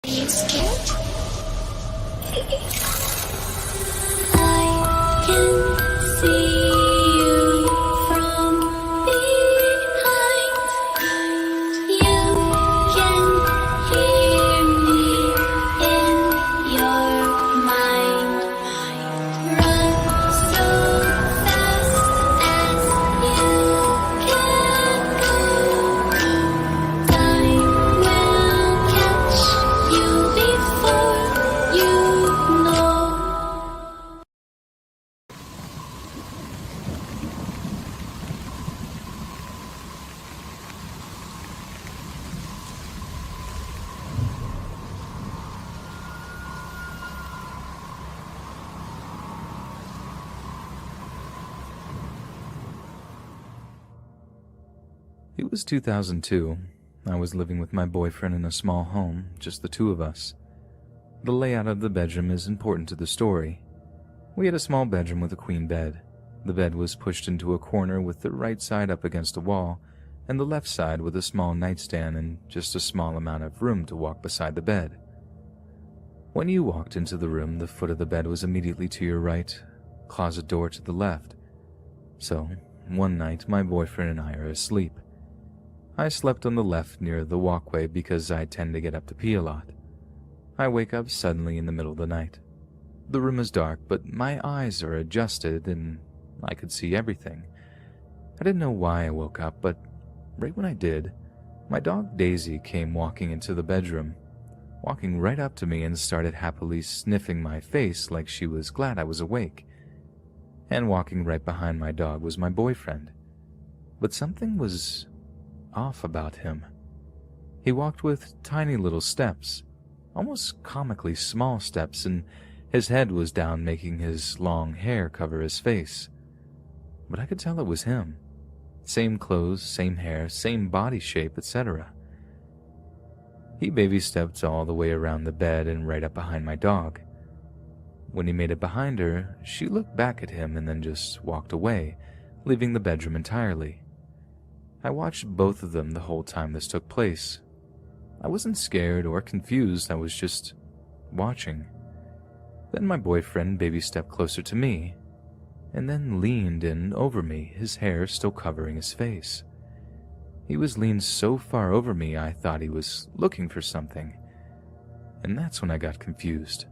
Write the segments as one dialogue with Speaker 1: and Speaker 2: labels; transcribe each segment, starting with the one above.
Speaker 1: Are you scared? I can see you from behind. You can hear me in your mind. Run so fast as you can go. Time will catch you before you know.
Speaker 2: It was 2002. I was living with my boyfriend in a small home, just the two of us. The layout of the bedroom is important to the story. We had a small bedroom with a queen bed. The bed was pushed into a corner with the right side up against a wall, and the left side with a small nightstand and just a small amount of room to walk beside the bed. When you walked into the room, the foot of the bed was immediately to your right, closet door to the left. So, one night, my boyfriend and I are asleep. I slept on the left near the walkway because I tend to get up to pee a lot. I wake up suddenly in the middle of the night. The room is dark, but my eyes are adjusted and I could see everything. I didn't know why I woke up, but right when I did, my dog Daisy came walking into the bedroom, walking right up to me and started happily sniffing my face like she was glad I was awake. And walking right behind my dog was my boyfriend. But something was off about him. He walked with tiny little steps, almost comically small steps, and his head was down, making his long hair cover his face. But I could tell it was him. Same clothes, same hair, same body shape, etc. He baby-stepped all the way around the bed and right up behind my dog. When he made it behind her, she looked back at him and then just walked away, leaving the bedroom entirely. I watched both of them the whole time this took place. I wasn't scared or confused, I was just watching. Then my boyfriend baby-stepped closer to me, and then leaned in over me, his hair still covering his face. He was leaned so far over me I thought he was looking for something, and that's when I got confused.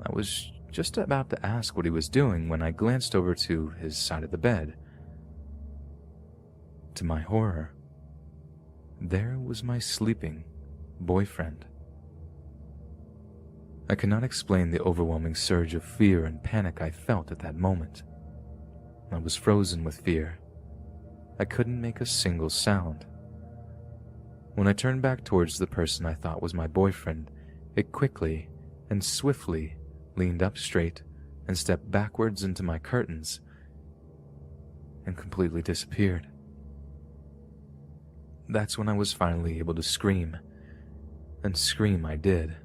Speaker 2: I was just about to ask what he was doing when I glanced over to his side of the bed. To my horror, there was my sleeping boyfriend. I cannot explain the overwhelming surge of fear and panic I felt at that moment. I was frozen with fear. I couldn't make a single sound. When I turned back towards the person I thought was my boyfriend, it quickly and swiftly leaned up straight and stepped backwards into my curtains and completely disappeared. That's when I was finally able to scream, and scream I did.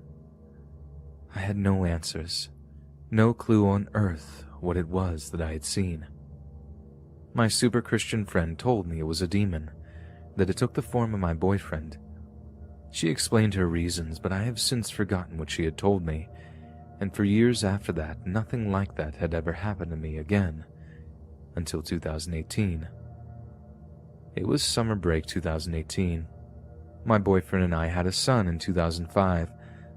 Speaker 2: I had no answers, no clue on earth what it was that I had seen. My super Christian friend told me it was a demon, that it took the form of my boyfriend. She explained her reasons, but I have since forgotten what she had told me, and for years after that, nothing like that had ever happened to me again, until 2018. It was summer break 2018. My boyfriend and I had a son in 2005,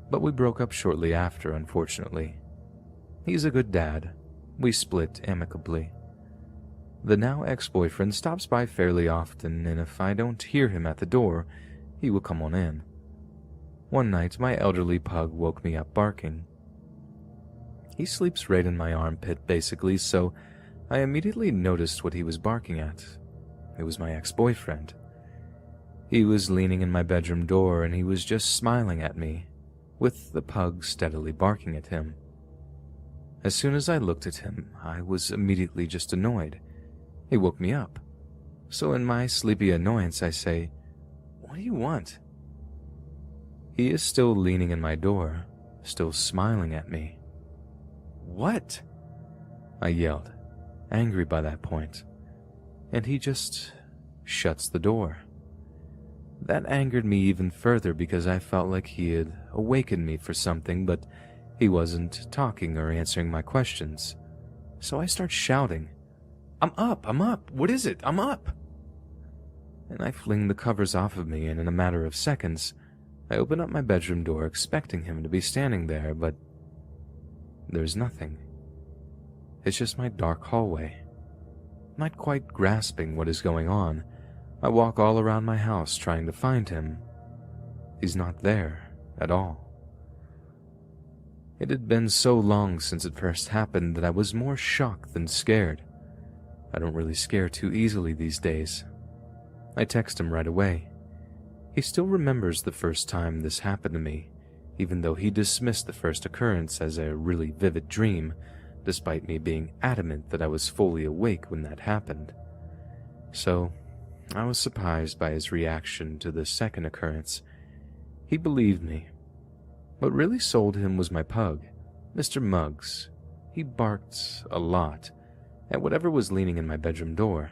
Speaker 2: but we broke up shortly after, unfortunately. He's a good dad. We split amicably. The now ex-boyfriend stops by fairly often, and if I don't hear him at the door, he will come on in. One night, my elderly pug woke me up barking. He sleeps right in my armpit, basically, so I immediately noticed what he was barking at. It was my ex-boyfriend. He was leaning in my bedroom door and he was just smiling at me, with the pug steadily barking at him. As soon as I looked at him, I was immediately just annoyed. He woke me up. So in my sleepy annoyance, I say, "What do you want?" He is still leaning in my door, still smiling at me. "What?" I yelled, angry by that point, and he just shuts the door. That angered me even further because I felt like he had awakened me for something, but he wasn't talking or answering my questions. So I start shouting, I'm up, what is it, I'm up. And I fling the covers off of me, and in a matter of seconds, I open up my bedroom door expecting him to be standing there, but there's nothing. It's just my dark hallway. Not quite grasping what is going on, I walk all around my house trying to find him. He's not there at all. It had been so long since it first happened that I was more shocked than scared. I don't really scare too easily these days. I text him right away. He still remembers the first time this happened to me, even though he dismissed the first occurrence as a really vivid dream, despite me being adamant that I was fully awake when that happened. So, I was surprised by his reaction to the second occurrence. He believed me. What really sold him was my pug, Mr. Muggs. He barked a lot at whatever was leaning in my bedroom door.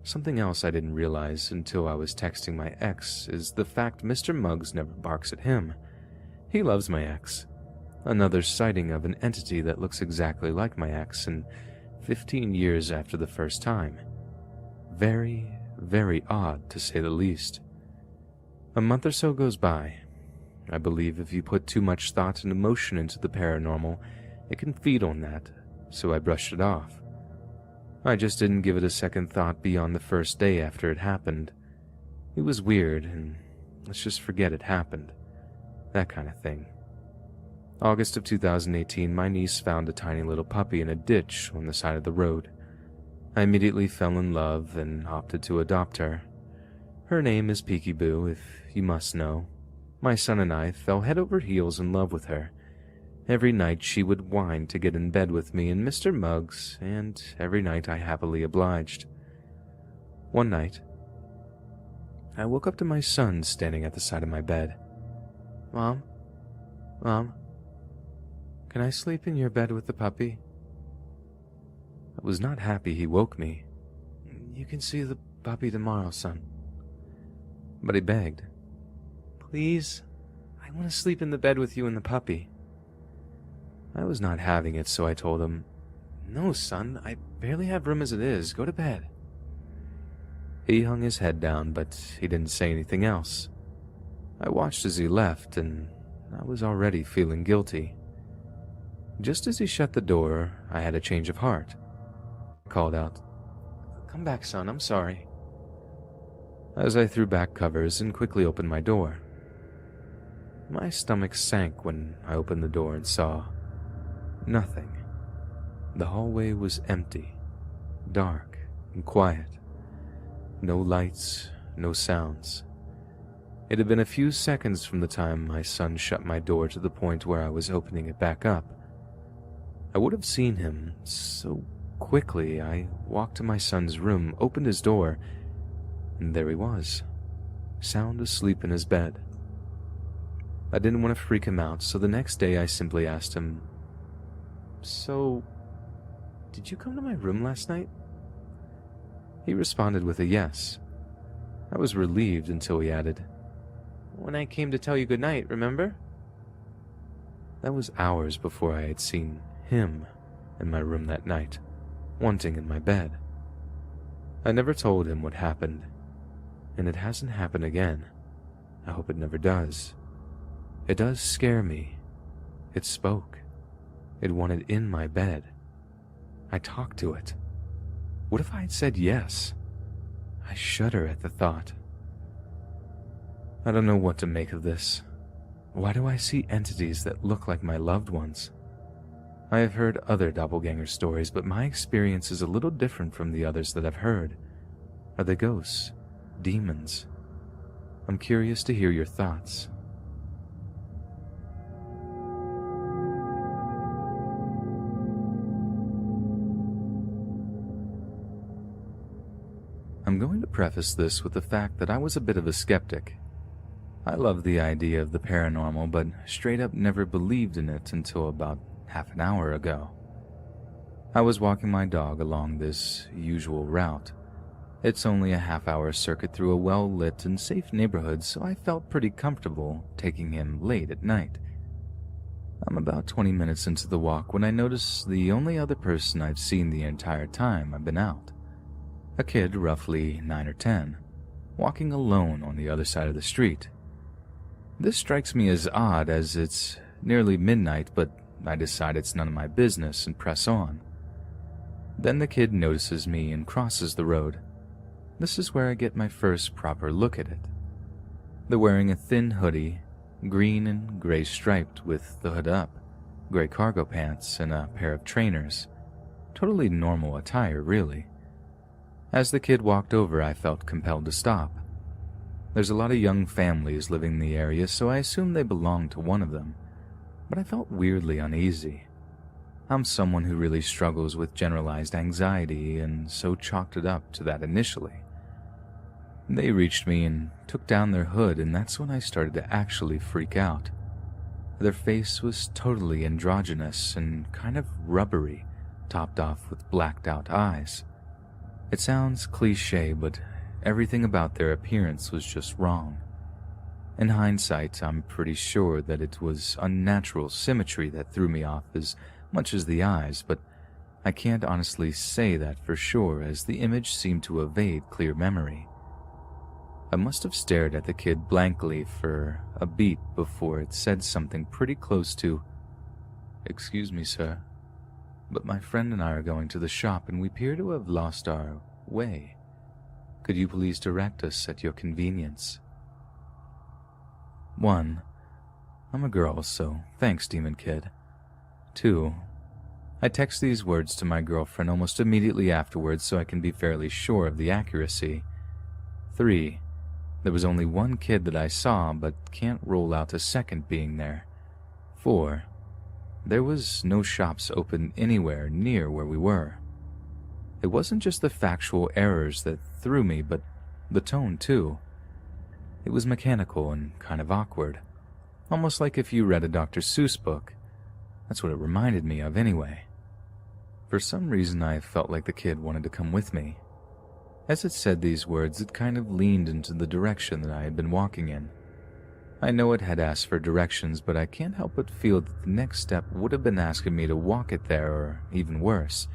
Speaker 2: Something else I didn't realize until I was texting my ex is the fact Mr. Muggs never barks at him. He loves my ex. Another sighting of an entity that looks exactly like my ex, and 15 years after the first time. Very, very odd, to say the least. A month or so goes by. I believe if you put too much thought and emotion into the paranormal, it can feed on that, so I brushed it off. I just didn't give it a second thought beyond the first day after it happened. It was weird, and let's just forget it happened. That kind of thing. August of 2018, my niece found a tiny little puppy in a ditch on the side of the road. I immediately fell in love and opted to adopt her. Her name is Peekaboo, if you must know. My son and I fell head over heels in love with her. Every night she would whine to get in bed with me and Mr. Muggs, and every night I happily obliged. One night, I woke up to my son standing at the side of my bed. Mom, can I sleep in your bed with the puppy? I was not happy he woke me. You can see the puppy tomorrow, son. But he begged. Please, I want to sleep in the bed with you and the puppy. I was not having it, so I told him, No, son, I barely have room as it is. Go to bed. He hung his head down, but he didn't say anything else. I watched as he left, and I was already feeling guilty. Just as he shut the door, I had a change of heart. I called out, Come back, son, I'm sorry. As I threw back covers and quickly opened my door. My stomach sank when I opened the door and saw nothing. The hallway was empty, dark, and quiet. No lights, no sounds. It had been a few seconds from the time my son shut my door to the point where I was opening it back up. I would have seen him so quickly. I walked to my son's room, opened his door, and there he was, sound asleep in his bed. I didn't want to freak him out, so the next day I simply asked him, So, did you come to my room last night? He responded with a yes. I was relieved until he added, When I came to tell you goodnight, remember? That was hours before I had seen him in my room that night, wanting in my bed. I never told him what happened, and it hasn't happened again. I hope it never does. It does scare me. It spoke. It wanted in my bed. I talked to it. What if I had said yes? I shudder at the thought. I don't know what to make of this. Why do I see entities that look like my loved ones? I have heard other doppelganger stories, but my experience is a little different from the others that I've heard. Are they ghosts? Demons? I'm curious to hear your thoughts. I'm going to preface this with the fact that I was a bit of a skeptic. I love the idea of the paranormal, but straight up never believed in it until about half an hour ago. I was walking my dog along this usual route. It's only a half-hour circuit through a well-lit and safe neighborhood, so I felt pretty comfortable taking him late at night. I'm about 20 minutes into the walk when I notice the only other person I've seen the entire time I've been out. A kid, roughly 9 or 10, walking alone on the other side of the street. This strikes me as odd as it's nearly midnight, but I decide it's none of my business and press on. Then the kid notices me and crosses the road. This is where I get my first proper look at it. They're wearing a thin hoodie, green and gray striped with the hood up, gray cargo pants, and a pair of trainers. Totally normal attire, really. As the kid walked over, I felt compelled to stop. There's a lot of young families living in the area, so I assumed they belonged to one of them, but I felt weirdly uneasy. I'm someone who really struggles with generalized anxiety, and so chalked it up to that initially. They reached me and took down their hood, and that's when I started to actually freak out. Their face was totally androgynous and kind of rubbery, topped off with blacked out eyes. It sounds cliché, but everything about their appearance was just wrong. In hindsight, I'm pretty sure that it was unnatural symmetry that threw me off as much as the eyes, but I can't honestly say that for sure, as the image seemed to evade clear memory. I must have stared at the kid blankly for a beat before it said something pretty close to, "Excuse me, sir, but my friend and I are going to the shop and we appear to have lost our way. Could you please direct us at your convenience?" 1. I'm a girl, so thanks, Demon Kid. 2. I text these words to my girlfriend almost immediately afterwards so I can be fairly sure of the accuracy. 3. There was only one kid that I saw, but can't rule out a second being there. 4. There was no shops open anywhere near where we were. It wasn't just the factual errors that threw me, but the tone too. It was mechanical and kind of awkward, almost like if you read a Dr. Seuss book. That's what it reminded me of anyway. For some reason I felt like the kid wanted to come with me. As it said these words, it kind of leaned into the direction that I had been walking in. I know it had asked for directions, but I can't help but feel that the next step would have been asking me to walk it there, or even worse,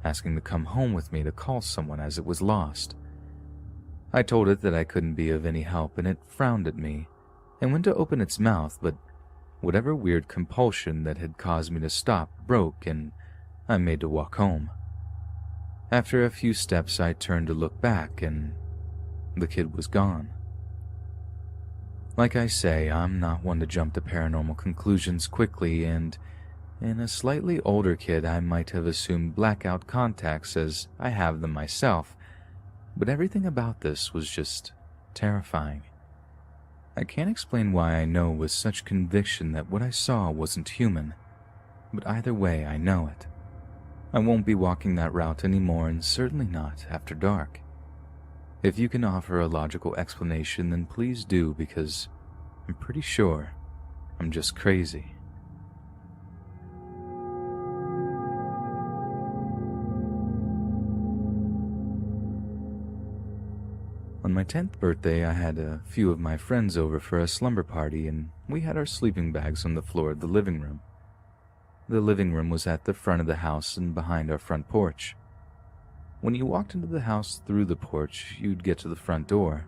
Speaker 2: asking to come home with me to call someone as it was lost. I told it that I couldn't be of any help, and it frowned at me and went to open its mouth, but whatever weird compulsion that had caused me to stop broke, and I made to walk home. After a few steps, I turned to look back, and the kid was gone. Like I say, I'm not one to jump to paranormal conclusions quickly, and in a slightly older kid, I might have assumed blackout contacts as I have them myself, but everything about this was just terrifying. I can't explain why I know with such conviction that what I saw wasn't human, but either way, I know it. I won't be walking that route anymore, and certainly not after dark. If you can offer a logical explanation, then please do, because I'm pretty sure I'm just crazy. On my 10th birthday, I had a few of my friends over for a slumber party, and we had our sleeping bags on the floor of the living room. The living room was at the front of the house and behind our front porch. When you walked into the house through the porch, you'd get to the front door.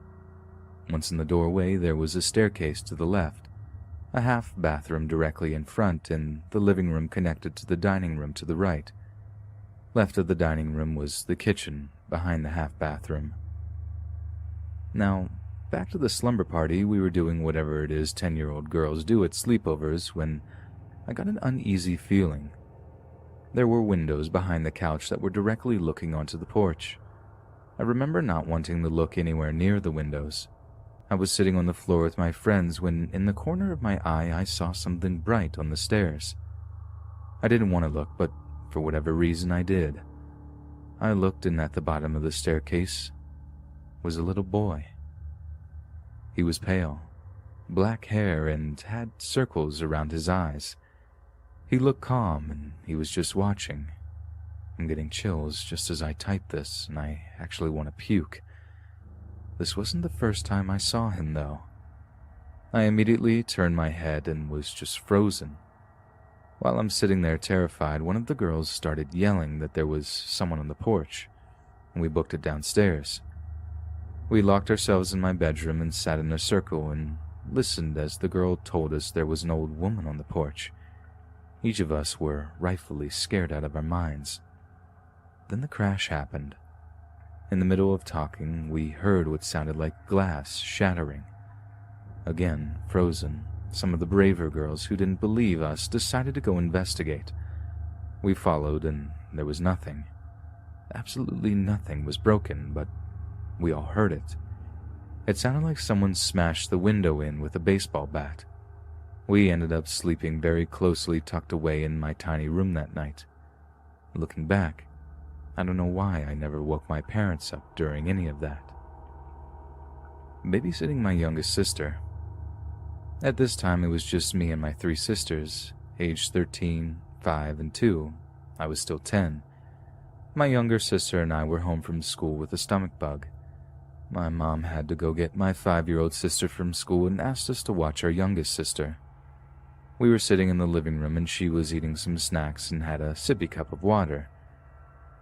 Speaker 2: Once in the doorway, there was a staircase to the left, a half bathroom directly in front, and the living room connected to the dining room to the right. Left of the dining room was the kitchen, behind the half bathroom. Now, back to the slumber party, we were doing whatever it is 10-year-old girls do at sleepovers when I got an uneasy feeling. There were windows behind the couch that were directly looking onto the porch. I remember not wanting to look anywhere near the windows. I was sitting on the floor with my friends when, in the corner of my eye, I saw something bright on the stairs. I didn't want to look, but for whatever reason I did. I looked, and at the bottom of the staircase was a little boy. He was pale, black hair, and had circles around his eyes. He looked calm, and he was just watching. I'm getting chills just as I type this, and I actually want to puke. This wasn't the first time I saw him, though. I immediately turned my head and was just frozen. While I'm sitting there terrified, one of the girls started yelling that there was someone on the porch, and we booked it downstairs. We locked ourselves in my bedroom and sat in a circle and listened as the girl told us there was an old woman on the porch. Each of us were rightfully scared out of our minds. Then the crash happened. In the middle of talking, we heard what sounded like glass shattering. Again, frozen, some of the braver girls who didn't believe us decided to go investigate. We followed, and there was nothing. Absolutely nothing was broken, but we all heard it. It sounded like someone smashed the window in with a baseball bat. We ended up sleeping very closely tucked away in my tiny room that night. Looking back, I don't know why I never woke my parents up during any of that. Babysitting my youngest sister. At this time, it was just me and my 3 sisters, aged 13, 5, and 2. I was still 10. My younger sister and I were home from school with a stomach bug. My mom had to go get my 5-year-old sister from school and asked us to watch our youngest sister. We were sitting in the living room and she was eating some snacks and had a sippy cup of water.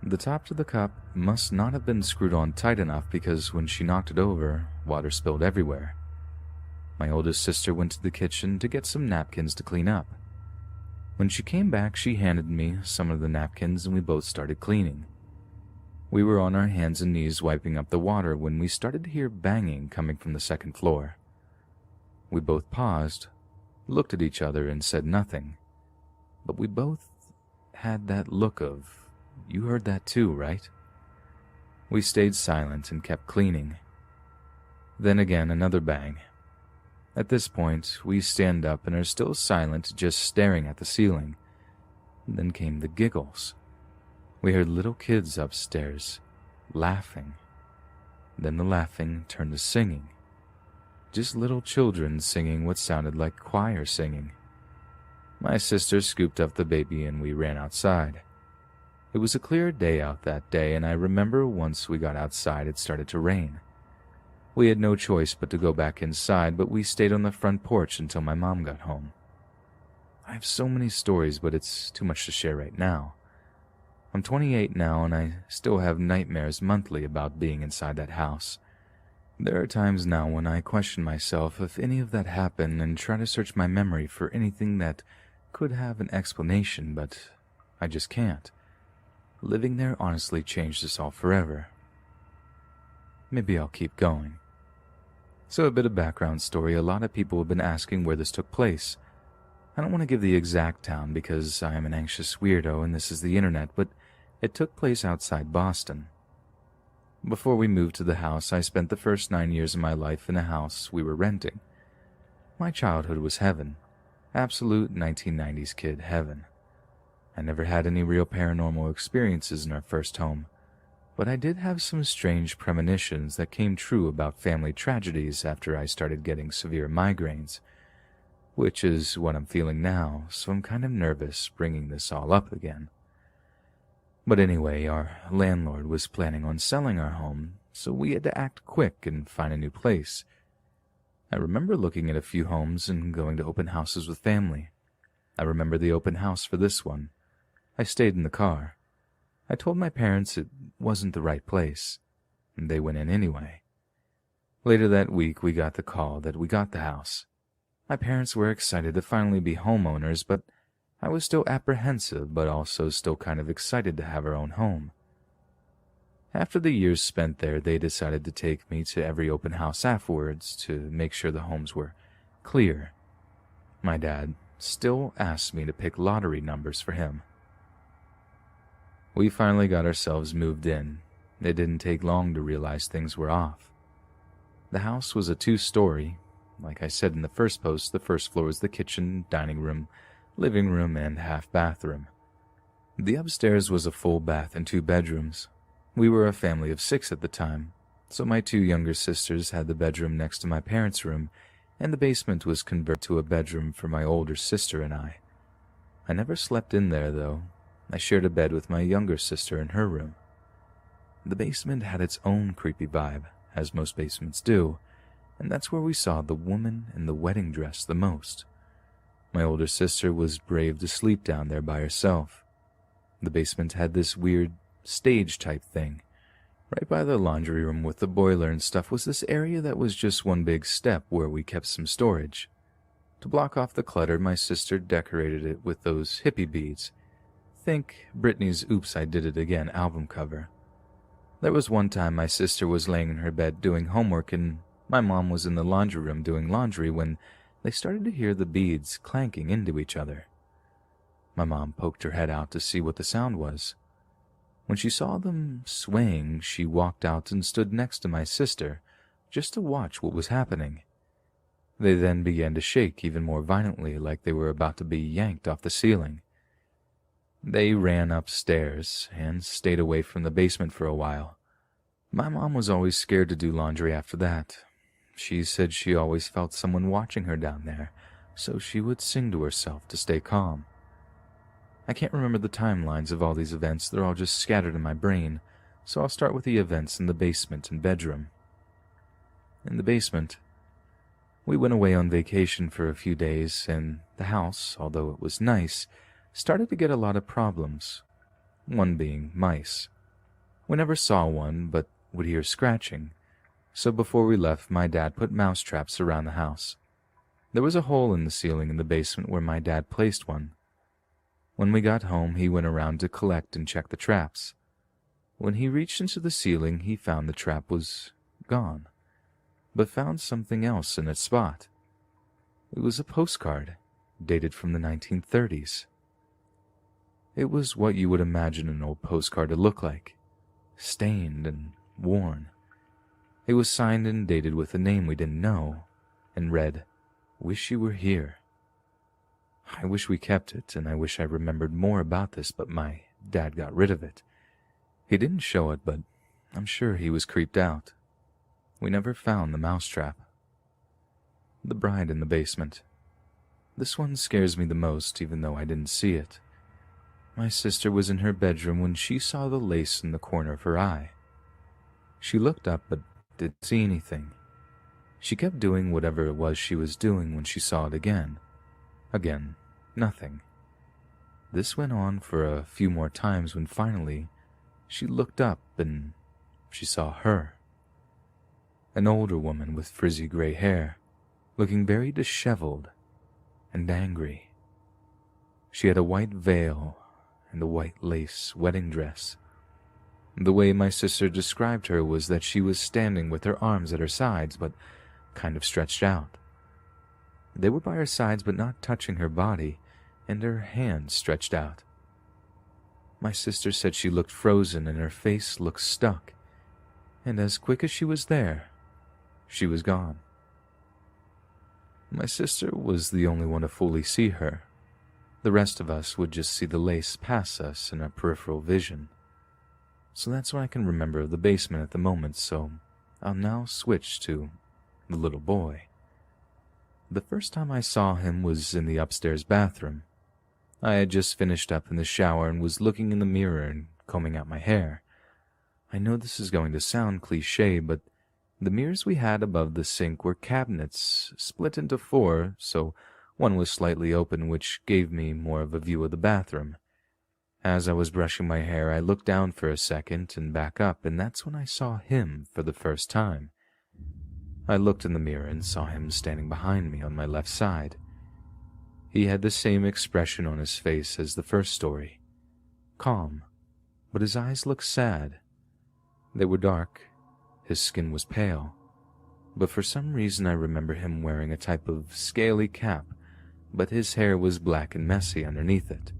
Speaker 2: The top to the cup must not have been screwed on tight enough because when she knocked it over, water spilled everywhere. My oldest sister went to the kitchen to get some napkins to clean up. When she came back, she handed me some of the napkins and we both started cleaning. We were on our hands and knees wiping up the water when we started to hear banging coming from the second floor. We both paused, looked at each other and said nothing, but we both had that look of, "You heard that too, right?" We stayed silent and kept cleaning. Then again, another bang. At this point, we stand up and are still silent, just staring at the ceiling. Then came the giggles. We heard little kids upstairs, laughing. Then the laughing turned to singing. Just little children singing what sounded like choir singing. My sister scooped up the baby and we ran outside. It was a clear day out that day, and I remember once we got outside it started to rain. We had no choice but to go back inside, but we stayed on the front porch until my mom got home. I have so many stories, but it's too much to share right now. I'm 28 now, and I still have nightmares monthly about being inside that house. There are times now when I question myself if any of that happened and try to search my memory for anything that could have an explanation, but I just can't. Living there honestly changed us all forever. Maybe I'll keep going. So a bit of background story. A lot of people have been asking where this took place. I don't want to give the exact town because I am an anxious weirdo and this is the internet, but it took place outside Boston. Before we moved to the house, I spent the first 9 years of my life in a house we were renting. My childhood was heaven. Absolute 1990s kid heaven. I never had any real paranormal experiences in our first home, but I did have some strange premonitions that came true about family tragedies after I started getting severe migraines, which is what I'm feeling now, so I'm kind of nervous bringing this all up again. But anyway, our landlord was planning on selling our home, so we had to act quick and find a new place. I remember looking at a few homes and going to open houses with family. I remember the open house for this one. I stayed in the car. I told my parents it wasn't the right place, and they went in anyway. Later that week, we got the call that we got the house. My parents were excited to finally be homeowners, but I was still apprehensive, but also still kind of excited to have our own home. After the years spent there, they decided to take me to every open house afterwards to make sure the homes were clear. My dad still asked me to pick lottery numbers for him. We finally got ourselves moved in. It didn't take long to realize things were off. The house was a 2-story. Like I said in the first post, the first floor was the kitchen, dining room, living room, and half bathroom. The upstairs was a full bath and 2 bedrooms. We were a family of 6 at the time, so my 2 younger sisters had the bedroom next to my parents' room, and the basement was converted to a bedroom for my older sister and I. I never slept in there, though. I shared a bed with my younger sister in her room. The basement had its own creepy vibe, as most basements do, and that's where we saw the woman in the wedding dress the most. My older sister was brave to sleep down there by herself. The basement had this weird stage-type thing. Right by the laundry room with the boiler and stuff was this area that was just one big step where we kept some storage. To block off the clutter, my sister decorated it with those hippie beads. Think Britney's Oops, I Did It Again album cover. There was one time my sister was laying in her bed doing homework and my mom was in the laundry room doing laundry when they started to hear the beads clanking into each other. My mom poked her head out to see what the sound was. When she saw them swaying, she walked out and stood next to my sister just to watch what was happening. They then began to shake even more violently, like they were about to be yanked off the ceiling. They ran upstairs and stayed away from the basement for a while. My mom was always scared to do laundry after that. She said she always felt someone watching her down there, so she would sing to herself to stay calm. I can't remember the timelines of all these events, they're all just scattered in my brain, so I'll start with the events in the basement and bedroom. In the basement, we went away on vacation for a few days, and the house, although it was nice, started to get a lot of problems, one being mice. We never saw one, but would hear scratching, so before we left, my dad put mouse traps around the house. There was a hole in the ceiling in the basement where my dad placed one. When we got home, he went around to collect and check the traps. When he reached into the ceiling, he found the trap was gone, but found something else in its spot. It was a postcard, dated from the 1930s. It was what you would imagine an old postcard to look like, stained and worn. It was signed and dated with a name we didn't know, and read, "Wish you were here." I wish we kept it, and I wish I remembered more about this, but my dad got rid of it. He didn't show it, but I'm sure he was creeped out. We never found the mousetrap. The bride in the basement. This one scares me the most, even though I didn't see it. My sister was in her bedroom when she saw the lace in the corner of her eye. She looked up but didn't see anything. She kept doing whatever it was she was doing when she saw it again. Again, nothing. This went on for a few more times when finally she looked up and she saw her. An older woman with frizzy gray hair, looking very disheveled and angry. She had a white veil and a white lace wedding dress. The way my sister described her was that she was standing with her arms at her sides, but kind of stretched out. They were by her sides but not touching her body, and her hands stretched out. My sister said she looked frozen and her face looked stuck, and as quick as she was there, she was gone. My sister was the only one to fully see her. The rest of us would just see the lace pass us in our peripheral vision. So that's what I can remember of the basement at the moment, so I'll now switch to the little boy. The first time I saw him was in the upstairs bathroom. I had just finished up in the shower and was looking in the mirror and combing out my hair. I know this is going to sound cliché, but the mirrors we had above the sink were cabinets split into 4, so one was slightly open, which gave me more of a view of the bathroom. As I was brushing my hair, I looked down for a second and back up, and that's when I saw him for the first time. I looked in the mirror and saw him standing behind me on my left side. He had the same expression on his face as the first story. Calm, but his eyes looked sad. They were dark. His skin was pale. But for some reason I remember him wearing a type of scaly cap, but his hair was black and messy underneath it.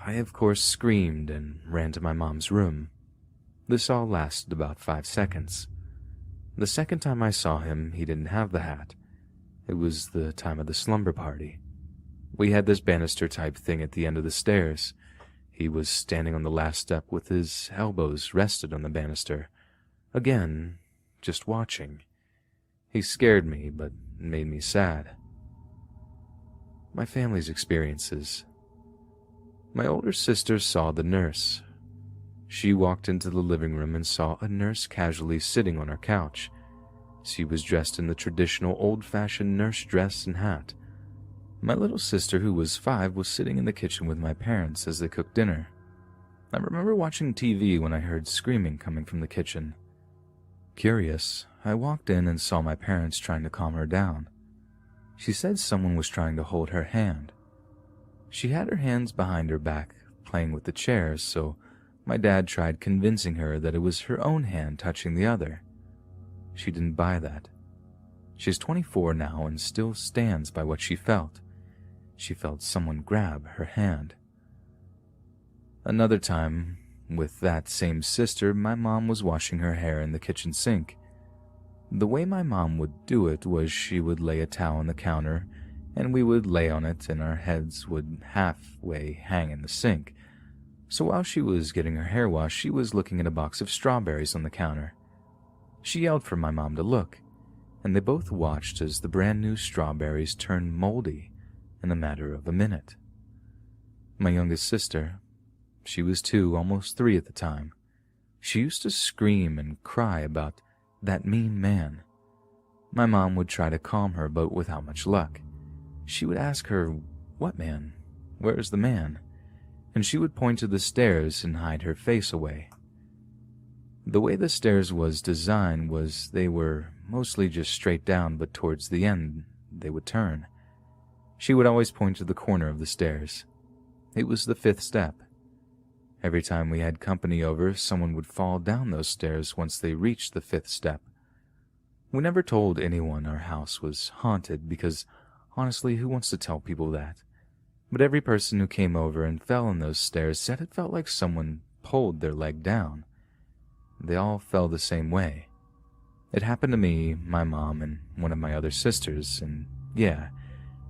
Speaker 2: I, of course, screamed and ran to my mom's room. This all lasted about 5 seconds. The second time I saw him, he didn't have the hat. It was the time of the slumber party. We had this banister-type thing at the end of the stairs. He was standing on the last step with his elbows rested on the banister. Again, just watching. He scared me, but made me sad. My family's experiences. My older sister saw the nurse. She walked into the living room and saw a nurse casually sitting on her couch. She was dressed in the traditional old-fashioned nurse dress and hat. My little sister, who was 5, was sitting in the kitchen with my parents as they cooked dinner. I remember watching TV when I heard screaming coming from the kitchen. Curious, I walked in and saw my parents trying to calm her down. She said someone was trying to hold her hand. She had her hands behind her back, playing with the chairs, so my dad tried convincing her that it was her own hand touching the other. She didn't buy that. She's 24 now and still stands by what she felt. She felt someone grab her hand. Another time, with that same sister, my mom was washing her hair in the kitchen sink. The way my mom would do it was she would lay a towel on the counter, and we would lay on it, and our heads would halfway hang in the sink. So while she was getting her hair washed, she was looking at a box of strawberries on the counter. She yelled for my mom to look, and they both watched as the brand new strawberries turned moldy in a matter of a minute. My youngest sister, she was 2, almost 3 at the time. She used to scream and cry about that mean man. My mom would try to calm her, but without much luck. She would ask her, "What man? Where is the man?" And she would point to the stairs and hide her face away. The way the stairs was designed was they were mostly just straight down, but towards the end they would turn. She would always point to the corner of the stairs. It was the 5th step. Every time we had company over, someone would fall down those stairs once they reached the 5th step. We never told anyone our house was haunted because, honestly, who wants to tell people that? But every person who came over and fell on those stairs said it felt like someone pulled their leg down. They all fell the same way. It happened to me, my mom, and one of my other sisters, and yeah,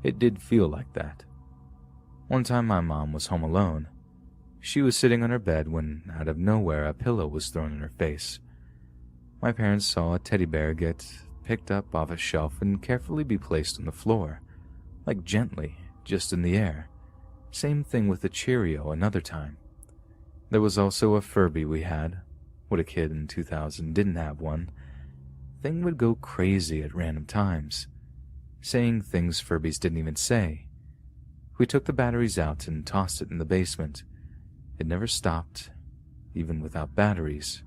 Speaker 2: it did feel like that. One time my mom was home alone. She was sitting on her bed when, out of nowhere, a pillow was thrown in her face. My parents saw a teddy bear get picked up off a shelf and carefully be placed on the floor, like gently, just in the air. Same thing with a Cheerio another time. There was also a Furby we had. What a kid in 2000 didn't have one. Thing would go crazy at random times, saying things Furbies didn't even say. We took the batteries out and tossed it in the basement. It never stopped, even without batteries.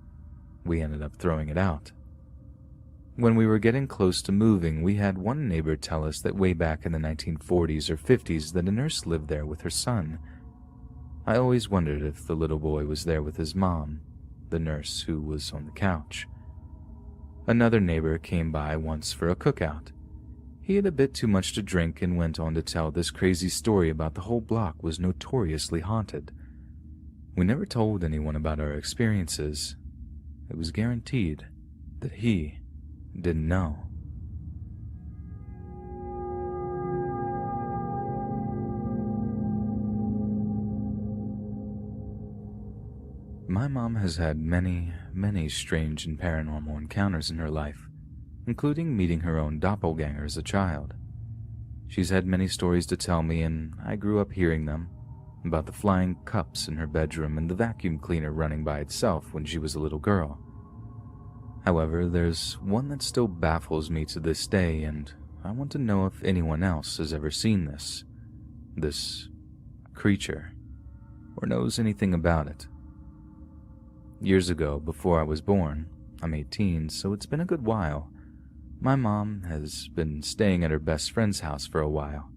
Speaker 2: We ended up throwing it out. When we were getting close to moving, we had one neighbor tell us that way back in the 1940s or 50s that a nurse lived there with her son. I always wondered if the little boy was there with his mom, the nurse who was on the couch. Another neighbor came by once for a cookout. He had a bit too much to drink and went on to tell this crazy story about the whole block was notoriously haunted. We never told anyone about our experiences. It was guaranteed that he didn't know. My mom has had many, many strange and paranormal encounters in her life, including meeting her own doppelganger as a child. She's had many stories to tell me, and I grew up hearing them, about the flying cups in her bedroom and the vacuum cleaner running by itself when she was a little girl. However, there's one that still baffles me to this day, and I want to know if anyone else has ever seen this creature, or knows anything about it. Years ago, before I was born, I'm 18, so it's been a good while, my mom has been staying at her best friend's house for a while.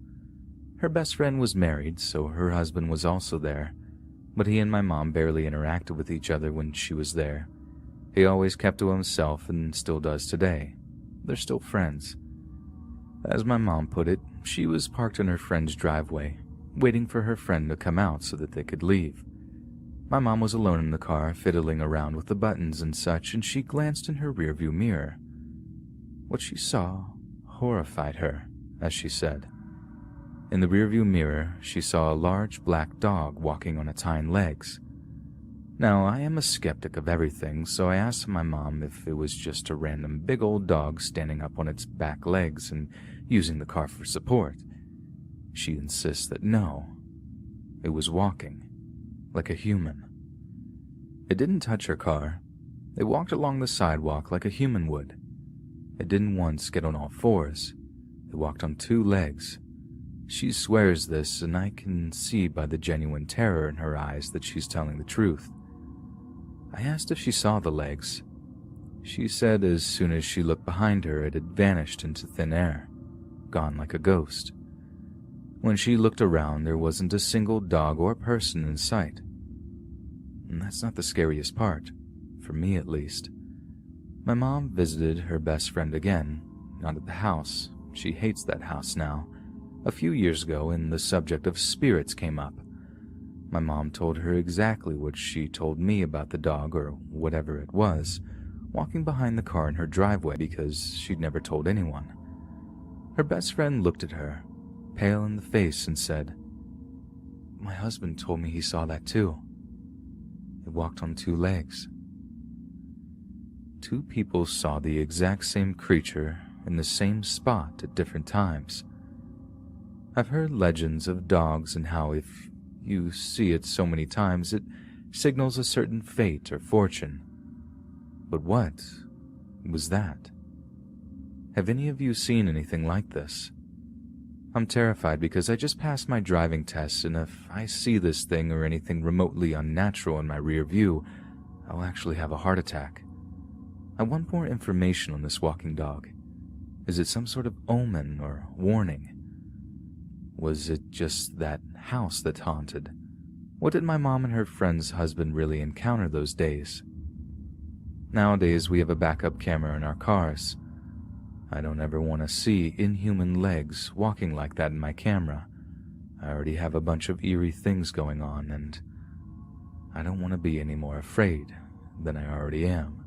Speaker 2: Her best friend was married, so her husband was also there, but he and my mom barely interacted with each other when she was there. He always kept to himself and still does today. They're still friends. As my mom put it, she was parked in her friend's driveway, waiting for her friend to come out so that they could leave. My mom was alone in the car, fiddling around with the buttons and such, and she glanced in her rearview mirror. What she saw horrified her, as she said. In the rearview mirror, she saw a large black dog walking on its hind legs. Now, I am a skeptic of everything, so I asked my mom if it was just a random big old dog standing up on its back legs and using the car for support. She insists that no, it was walking. like a human. It didn't touch her car. It walked along the sidewalk like a human would. It didn't once get on all fours. It walked on 2 legs. She swears this, and I can see by the genuine terror in her eyes that she's telling the truth. I asked if she saw the legs. She said as soon as she looked behind her, it had vanished into thin air, gone like a ghost. When she looked around, there wasn't a single dog or person in sight. And that's not the scariest part, for me at least. My mom visited her best friend again, not at the house. She hates that house now. A few years ago, and the subject of spirits came up. My mom told her exactly what she told me about the dog, or whatever it was, walking behind the car in her driveway because she'd never told anyone. Her best friend looked at her, pale in the face, and said, "My husband told me he saw that too. It walked on 2 legs." 2 people saw the exact same creature in the same spot at different times. I've heard legends of dogs and how if you see it so many times, it signals a certain fate or fortune. But what was that? Have any of you seen anything like this? I'm terrified because I just passed my driving test, and if I see this thing or anything remotely unnatural in my rear view, I'll actually have a heart attack. I want more information on this walking dog. Is it some sort of omen or warning? Was it just that house that haunted? What did my mom and her friend's husband really encounter those days? Nowadays, we have a backup camera in our cars. I don't ever want to see inhuman legs walking like that in my camera. I already have a bunch of eerie things going on, and I don't want to be any more afraid than I already am.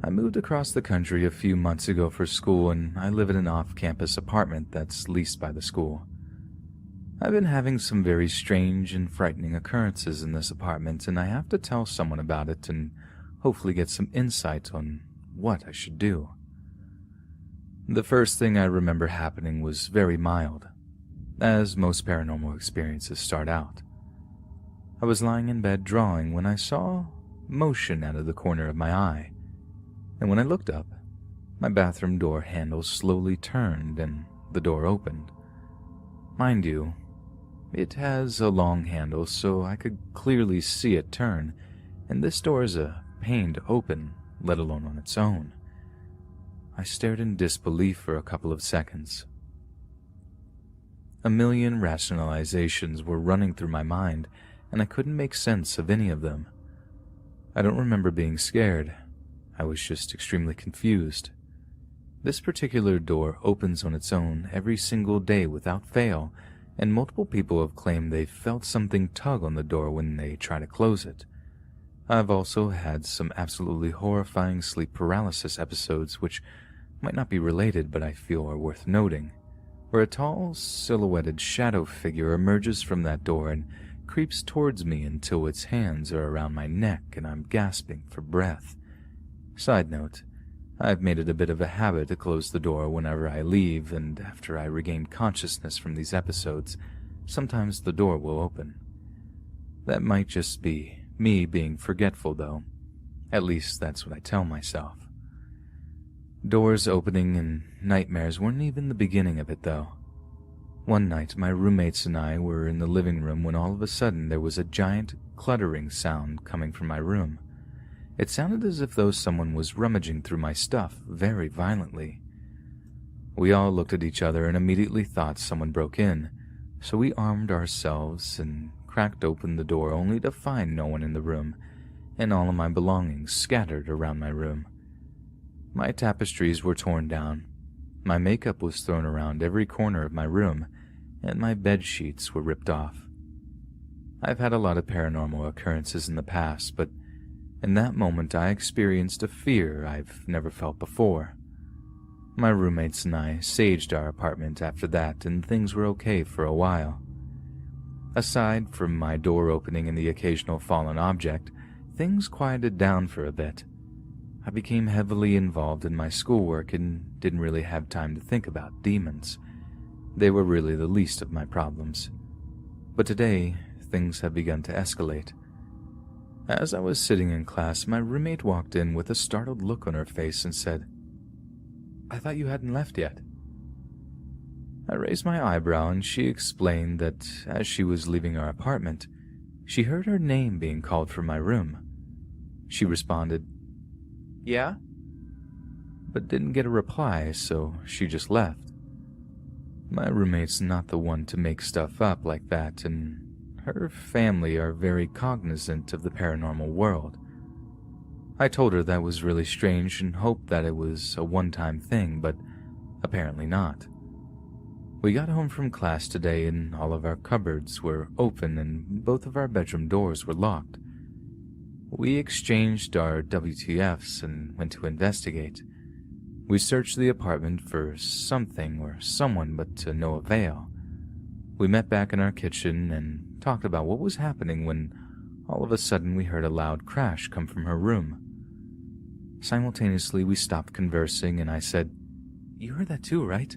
Speaker 2: I moved across the country a few months ago for school, and I live in an off-campus apartment that's leased by the school. I've been having some very strange and frightening occurrences in this apartment, and I have to tell someone about it and hopefully get some insight on what I should do. The first thing I remember happening was very mild, as most paranormal experiences start out. I was lying in bed drawing when I saw motion out of the corner of my eye. And when I looked up, my bathroom door handle slowly turned and the door opened. Mind you, it has a long handle, so I could clearly see it turn, and this door is a pain to open, let alone on its own. I stared in disbelief for a couple of seconds. A million rationalizations were running through my mind, and I couldn't make sense of any of them. I don't remember being scared. I was just extremely confused. This particular door opens on its own every single day without fail, and multiple people have claimed they felt something tug on the door when they try to close it. I've also had some absolutely horrifying sleep paralysis episodes which might not be related but I feel are worth noting, where a tall, silhouetted shadow figure emerges from that door and creeps towards me until its hands are around my neck and I'm gasping for breath. Side note, I've made it a bit of a habit to close the door whenever I leave, and after I regain consciousness from these episodes, sometimes the door will open. That might just be me being forgetful, though. At least that's what I tell myself. Doors opening and nightmares weren't even the beginning of it, though. One night, my roommates and I were in the living room when all of a sudden there was a giant cluttering sound coming from my room. It sounded as if though someone was rummaging through my stuff very violently. We all looked at each other and immediately thought someone broke in, so we armed ourselves and cracked open the door only to find no one in the room, and all of my belongings scattered around my room. My tapestries were torn down, my makeup was thrown around every corner of my room, and my bed sheets were ripped off. I've had a lot of paranormal occurrences in the past, but in that moment, I experienced a fear I've never felt before. My roommates and I saged our apartment after that, and things were okay for a while. Aside from my door opening and the occasional fallen object, things quieted down for a bit. I became heavily involved in my schoolwork and didn't really have time to think about demons. They were really the least of my problems. But today, things have begun to escalate. As I was sitting in class, my roommate walked in with a startled look on her face and said, "I thought you hadn't left yet." I raised my eyebrow and she explained that as she was leaving our apartment, she heard her name being called from my room. She responded, "Yeah?" but didn't get a reply, so she just left. My roommate's not the one to make stuff up like that, and her family are very cognizant of the paranormal world. I told her that was really strange and hoped that it was a one-time thing, but apparently not. We got home from class today and all of our cupboards were open and both of our bedroom doors were locked. We exchanged our WTFs and went to investigate. We searched the apartment for something or someone, but to no avail. We met back in our kitchen and talked about what was happening when all of a sudden we heard a loud crash come from her room. Simultaneously, we stopped conversing and I said, "You heard that too, right?"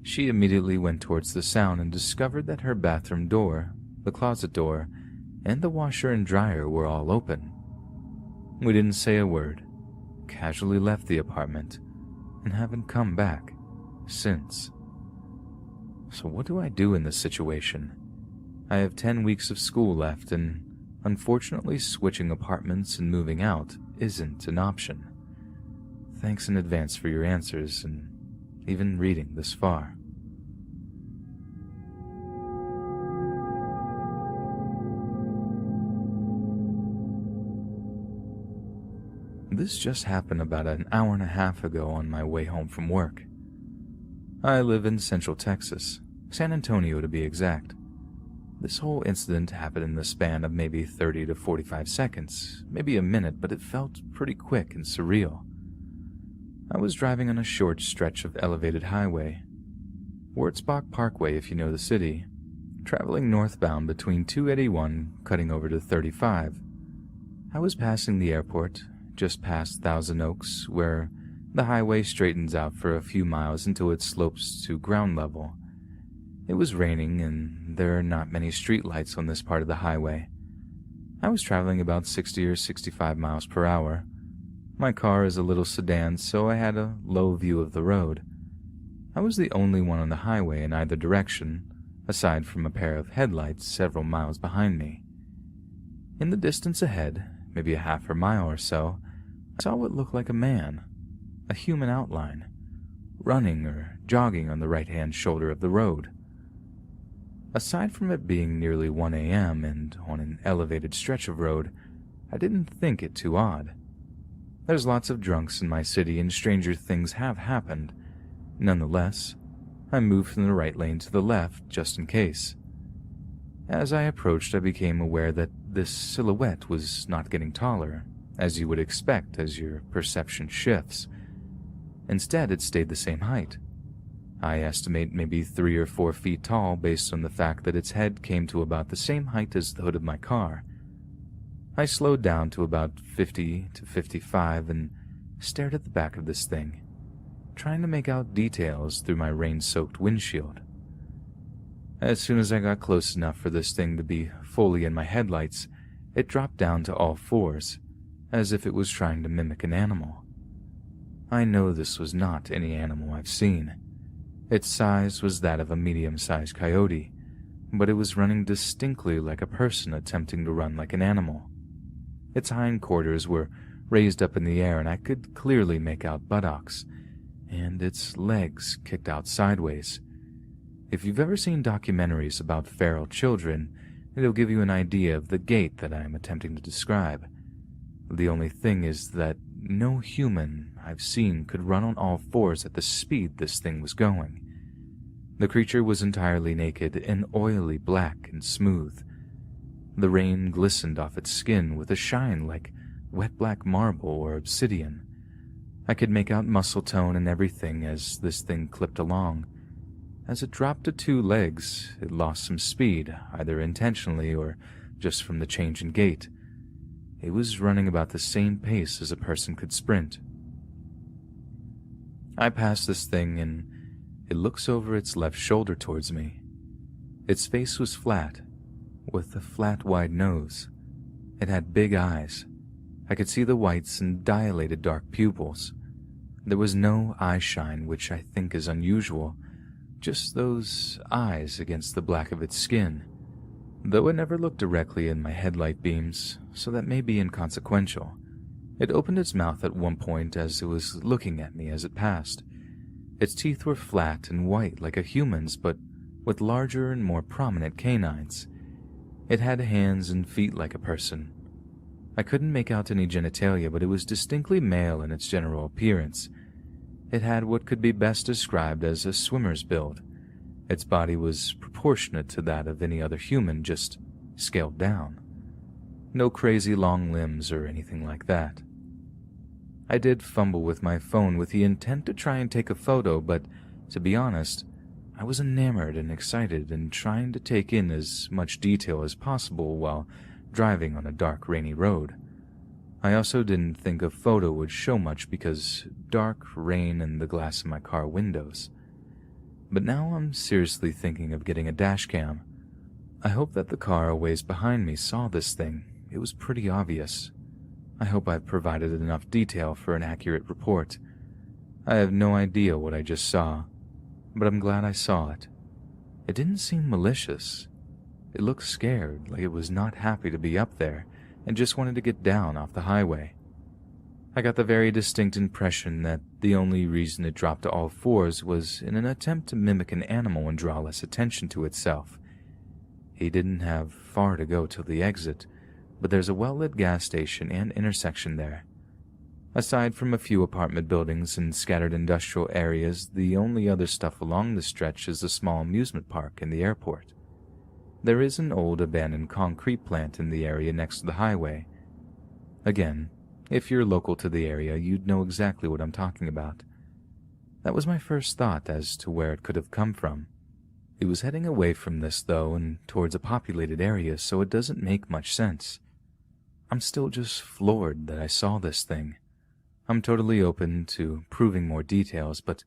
Speaker 2: She immediately went towards the sound and discovered that her bathroom door, the closet door, and the washer and dryer were all open. We didn't say a word, casually left the apartment, and haven't come back since. So what do I do in this situation? I have 10 weeks of school left, and unfortunately switching apartments and moving out isn't an option. Thanks in advance for your answers and even reading this far. This just happened about an hour and a half ago on my way home from work. I live in Central Texas, San Antonio to be exact. This whole incident happened in the span of maybe 30 to 45 seconds, maybe a minute, but it felt pretty quick and surreal. I was driving on a short stretch of elevated highway, Wurzbach Parkway if you know the city, traveling northbound between 281 cutting over to 35. I was passing the airport, just past Thousand Oaks, where the highway straightens out for a few miles until it slopes to ground level. It was raining and there are not many streetlights on this part of the highway. I was traveling about 60 or 65 miles per hour. My car is a little sedan, so I had a low view of the road. I was the only one on the highway in either direction, aside from a pair of headlights several miles behind me. In the distance ahead, maybe a half a mile or so, I saw what looked like a man, a human outline, running or jogging on the right-hand shoulder of the road. Aside from it being nearly 1 a.m. and on an elevated stretch of road, I didn't think it too odd. There's lots of drunks in my city and stranger things have happened. Nonetheless, I moved from the right lane to the left just in case. As I approached, I became aware that this silhouette was not getting taller, as you would expect as your perception shifts. Instead, it stayed the same height. I estimate maybe 3 or 4 feet tall based on the fact that its head came to about the same height as the hood of my car. I slowed down to about 50 to 55 and stared at the back of this thing, trying to make out details through my rain-soaked windshield. As soon as I got close enough for this thing to be fully in my headlights, it dropped down to all fours, as if it was trying to mimic an animal. I know this was not any animal I've seen. Its size was that of a medium-sized coyote, but it was running distinctly like a person attempting to run like an animal. Its hindquarters were raised up in the air and I could clearly make out buttocks, and its legs kicked out sideways. If you've ever seen documentaries about feral children, it'll give you an idea of the gait that I am attempting to describe. The only thing is that no human I've seen could run on all fours at the speed this thing was going. The creature was entirely naked and oily black and smooth. The rain glistened off its skin with a shine like wet black marble or obsidian. I could make out muscle tone and everything as this thing clipped along. As it dropped to 2 legs, it lost some speed, either intentionally or just from the change in gait. It was running about the same pace as a person could sprint. I passed this thing and it looks over its left shoulder towards me. Its face was flat, with a flat, wide nose. It had big eyes. I could see the whites and dilated dark pupils. There was no eye shine, which I think is unusual, just those eyes against the black of its skin, though it never looked directly in my headlight beams, so that may be inconsequential. It opened its mouth at one point as it was looking at me as it passed. Its teeth were flat and white like a human's, but with larger and more prominent canines. It had hands and feet like a person. I couldn't make out any genitalia, but it was distinctly male in its general appearance. It had what could be best described as a swimmer's build. Its body was proportionate to that of any other human, just scaled down. No crazy long limbs or anything like that. I did fumble with my phone with the intent to try and take a photo, but to be honest, I was enamored and excited and trying to take in as much detail as possible while driving on a dark, rainy road. I also didn't think a photo would show much because dark, rain, and the glass in my car windows. But now I'm seriously thinking of getting a dash cam. I hope that the car a ways behind me saw this thing. It was pretty obvious. I hope I've provided enough detail for an accurate report. I have no idea what I just saw, but I'm glad I saw it. It didn't seem malicious. It looked scared, like it was not happy to be up there and just wanted to get down off the highway. I got the very distinct impression that the only reason it dropped to all fours was in an attempt to mimic an animal and draw less attention to itself. He didn't have far to go till the exit, but there's a well-lit gas station and intersection there. Aside from a few apartment buildings and scattered industrial areas, the only other stuff along the stretch is a small amusement park and the airport. There is an old abandoned concrete plant in the area next to the highway. Again, if you're local to the area, you'd know exactly what I'm talking about. That was my first thought as to where it could have come from. It was heading away from this, though, and towards a populated area, so it doesn't make much sense. I'm still just floored that I saw this thing. I'm totally open to proving more details, but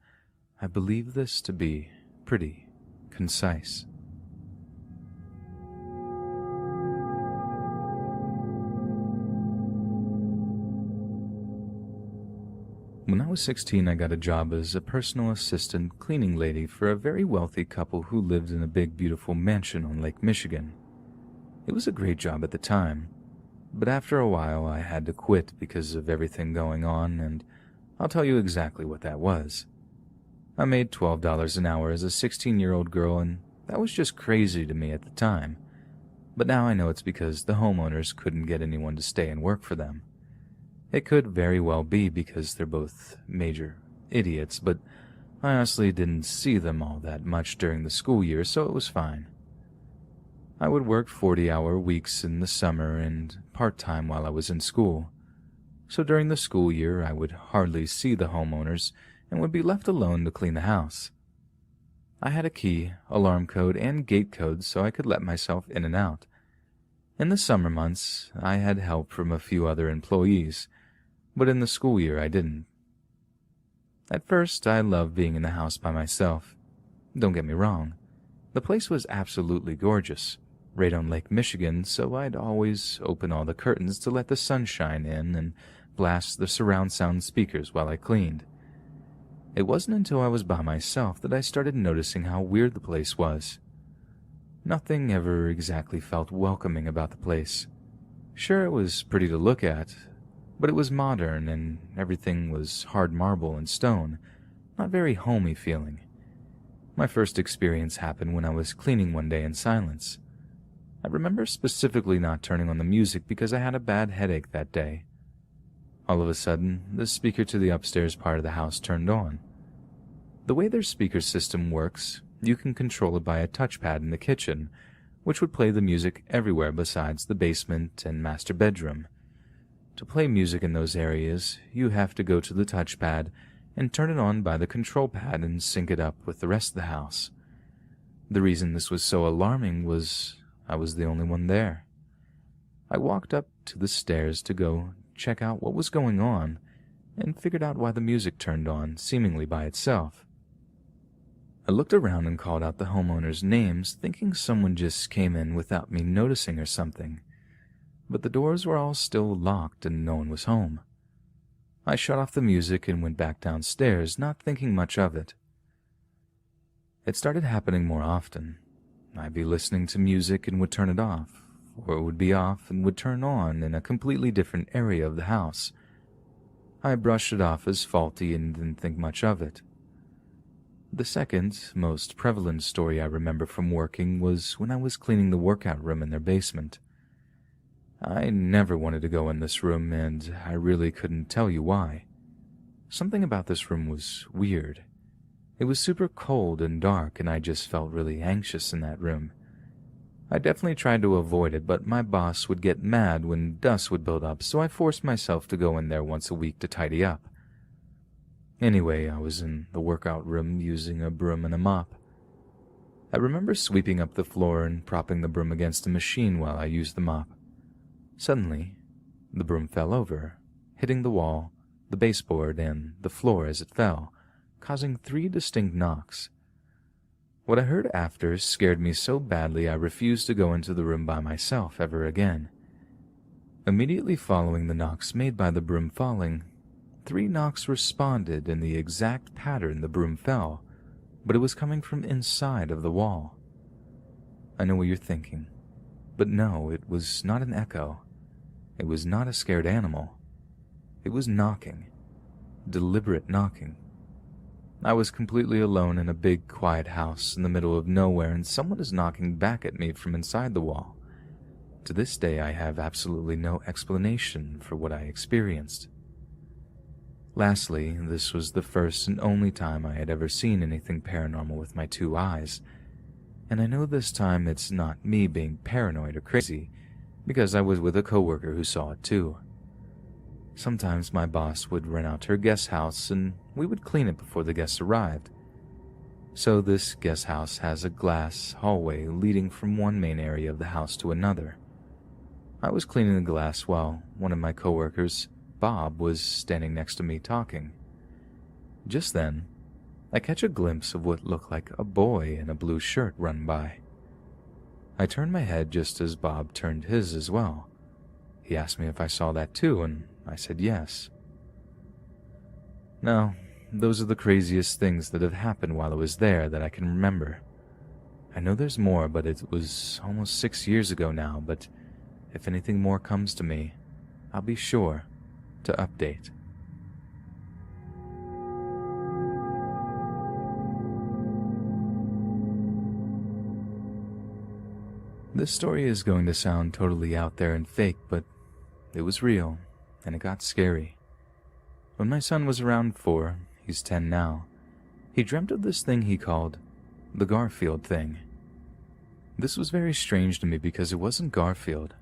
Speaker 2: I believe this to be pretty concise. When I was 16, I got a job as a personal assistant cleaning lady for a very wealthy couple who lived in a big, beautiful mansion on Lake Michigan. It was a great job at the time, but after a while I had to quit because of everything going on, and I'll tell you exactly what that was. I made $12 an hour as a 16-year-old girl, and that was just crazy to me at the time. But now I know it's because the homeowners couldn't get anyone to stay and work for them. It could very well be because they're both major idiots, but I honestly didn't see them all that much during the school year, so it was fine. I would work 40-hour weeks in the summer and part-time while I was in school. So during the school year, I would hardly see the homeowners and would be left alone to clean the house. I had a key, alarm code, and gate code so I could let myself in and out. In the summer months, I had help from a few other employees, but in the school year I didn't. At first, I loved being in the house by myself. Don't get me wrong. The place was absolutely gorgeous, right on Lake Michigan, so I'd always open all the curtains to let the sunshine in and blast the surround sound speakers while I cleaned. It wasn't until I was by myself that I started noticing how weird the place was. Nothing ever exactly felt welcoming about the place. Sure, it was pretty to look at, but it was modern and everything was hard marble and stone, not very homey feeling. My first experience happened when I was cleaning one day in silence. I remember specifically not turning on the music because I had a bad headache that day. All of a sudden, the speaker to the upstairs part of the house turned on. The way their speaker system works, you can control it by a touchpad in the kitchen, which would play the music everywhere besides the basement and master bedroom. To play music in those areas, you have to go to the touchpad and turn it on by the control pad and sync it up with the rest of the house. The reason this was so alarming was I was the only one there. I walked up to the stairs to go check out what was going on and figured out why the music turned on seemingly by itself. I looked around and called out the homeowners' names, thinking someone just came in without me noticing or something, but the doors were all still locked and no one was home. I shut off the music and went back downstairs, not thinking much of it. It started happening more often. I'd be listening to music and would turn it off, or it would be off and would turn on in a completely different area of the house. I brushed it off as faulty and didn't think much of it. The second, most prevalent story I remember from working was when I was cleaning the workout room in their basement. I never wanted to go in this room, and I really couldn't tell you why. Something about this room was weird. It was super cold and dark, and I just felt really anxious in that room. I definitely tried to avoid it, but my boss would get mad when dust would build up, so I forced myself to go in there once a week to tidy up. Anyway, I was in the workout room using a broom and a mop. I remember sweeping up the floor and propping the broom against a machine while I used the mop. Suddenly, the broom fell over, hitting the wall, the baseboard, and the floor as it fell, causing 3 distinct knocks. What I heard after scared me so badly I refused to go into the room by myself ever again. Immediately following the knocks made by the broom falling, 3 knocks responded in the exact pattern the broom fell, but it was coming from inside of the wall. I know what you're thinking, but no, it was not an echo. It was not a scared animal. It was knocking. Deliberate knocking. I was completely alone in a big, quiet house in the middle of nowhere, and someone is knocking back at me from inside the wall. To this day, I have absolutely no explanation for what I experienced. Lastly, this was the first and only time I had ever seen anything paranormal with my 2 eyes, and I know this time it's not me being paranoid or crazy, because I was with a coworker who saw it too. Sometimes my boss would rent out her guest house and we would clean it before the guests arrived. So this guest house has a glass hallway leading from one main area of the house to another. I was cleaning the glass while one of my coworkers, Bob, was standing next to me talking. Just then, I catch a glimpse of what looked like a boy in a blue shirt run by. I turned my head just as Bob turned his as well. He asked me if I saw that too, and I said yes. Now, those are the craziest things that have happened while I was there that I can remember. I know there's more, but it was almost 6 years ago now, but if anything more comes to me, I'll be sure to update. This story is going to sound totally out there and fake, but it was real, and it got scary. When my son was around 4, he's 10 now, he dreamt of this thing he called the Garfield thing. This was very strange to me because it wasn't Garfield.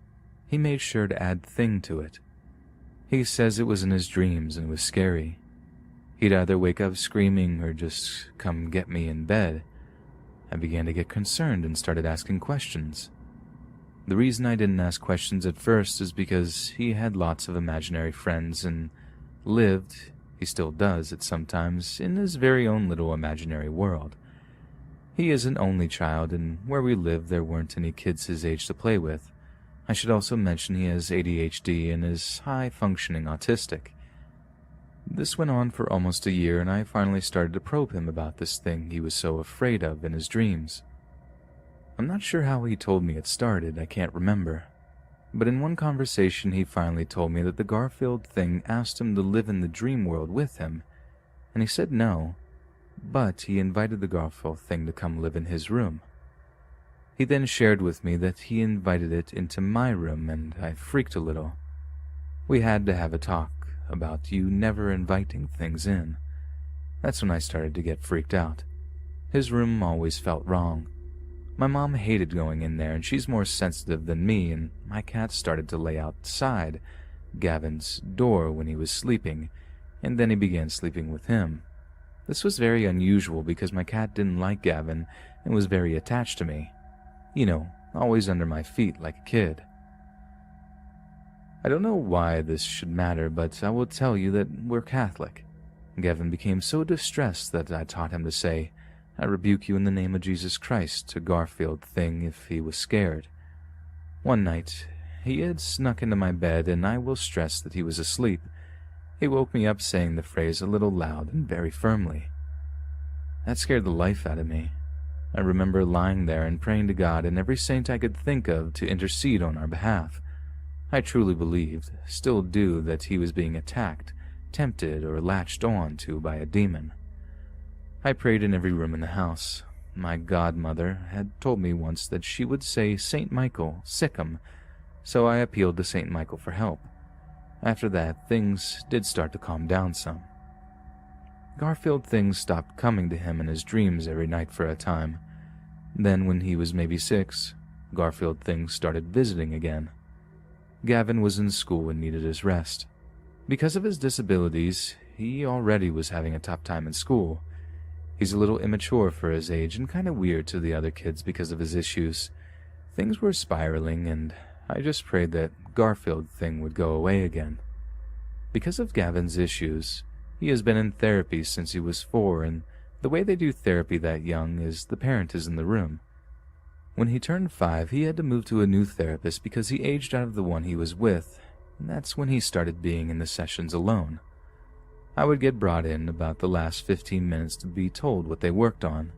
Speaker 2: He made sure to add thing to it. He says it was in his dreams and it was scary. He'd either wake up screaming or just come get me in bed. I began to get concerned and started asking questions. The reason I didn't ask questions at first is because he had lots of imaginary friends and lived, he still does at sometimes, in his very own little imaginary world. He is an only child, and where we live there weren't any kids his age to play with. I should also mention he has ADHD and is high-functioning autistic. This went on for almost a year, and I finally started to probe him about this thing he was so afraid of in his dreams. I'm not sure how he told me it started, I can't remember. But in one conversation he finally told me that the Garfield thing asked him to live in the dream world with him, and he said no, but he invited the Garfield thing to come live in his room. He then shared with me that he invited it into my room, and I freaked a little. We had to have a talk about you never inviting things in. That's when I started to get freaked out. His room always felt wrong. My mom hated going in there, and she's more sensitive than me, and my cat started to lay outside Gavin's door when he was sleeping, and then he began sleeping with him. This was very unusual because my cat didn't like Gavin and was very attached to me. You know, always under my feet like a kid. I don't know why this should matter, but I will tell you that we're Catholic. Gavin became so distressed that I taught him to say, "I rebuke you in the name of Jesus Christ," to Garfield thing if he was scared. One night, he had snuck into my bed, and I will stress that he was asleep. He woke me up saying the phrase a little loud and very firmly. That scared the life out of me. I remember lying there and praying to God and every saint I could think of to intercede on our behalf. I truly believed, still do, that he was being attacked, tempted, or latched on to by a demon. I prayed in every room in the house. My godmother had told me once that she would say St. Michael, sick 'em, so I appealed to St. Michael for help. After that, things did start to calm down some. Garfield things stopped coming to him in his dreams every night for a time. Then, when he was maybe 6, Garfield things started visiting again. Gavin was in school and needed his rest. Because of his disabilities, he already was having a tough time in school. He's a little immature for his age and kind of weird to the other kids because of his issues. Things were spiraling, and I just prayed that Garfield thing would go away again. Because of Gavin's issues, he has been in therapy since he was 4, and the way they do therapy that young is the parent is in the room. When he turned 5, he had to move to a new therapist because he aged out of the one he was with, and that's when he started being in the sessions alone. I would get brought in about the last 15 minutes to be told what they worked on.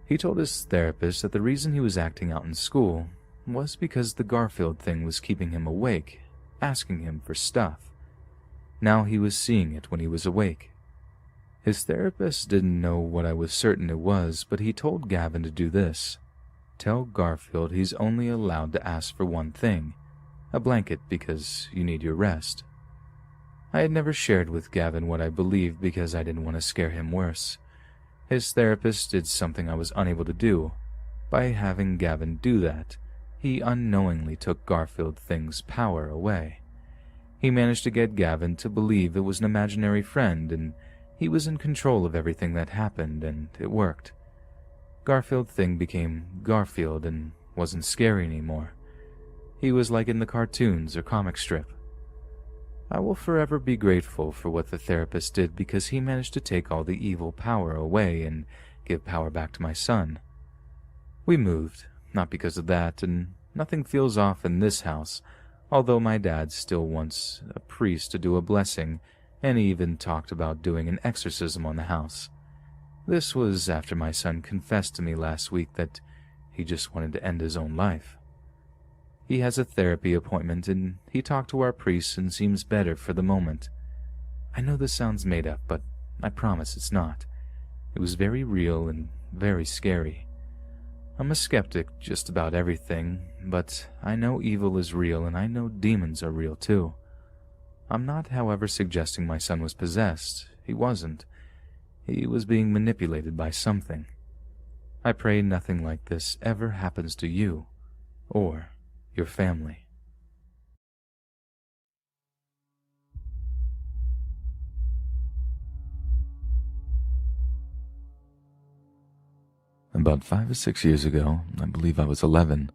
Speaker 2: He told his therapist that the reason he was acting out in school was because the Garfield thing was keeping him awake, asking him for stuff. Now he was seeing it when he was awake. His therapist didn't know what I was certain it was, but he told Gavin to do this. Tell Garfield he's only allowed to ask for one thing, a blanket because you need your rest. I had never shared with Gavin what I believed because I didn't want to scare him worse. His therapist did something I was unable to do. By having Gavin do that, he unknowingly took Garfield thing's power away. He managed to get Gavin to believe it was an imaginary friend and he was in control of everything that happened, and it worked. Garfield thing became Garfield and wasn't scary anymore. He was like in the cartoons or comic strip. I will forever be grateful for what the therapist did because he managed to take all the evil power away and give power back to my son. We moved, not because of that, and nothing feels off in this house, although my dad still wants a priest to do a blessing, and he even talked about doing an exorcism on the house. This was after my son confessed to me last week that he just wanted to end his own life. He has a therapy appointment, and he talked to our priest and seems better for the moment. I know this sounds made up, but I promise it's not. It was very real and very scary. I'm a skeptic just about everything, but I know evil is real and I know demons are real too. I'm not, however, suggesting my son was possessed. He wasn't. He was being manipulated by something. I pray nothing like this ever happens to you or your family. About 5 or 6 years ago, I believe I was 11,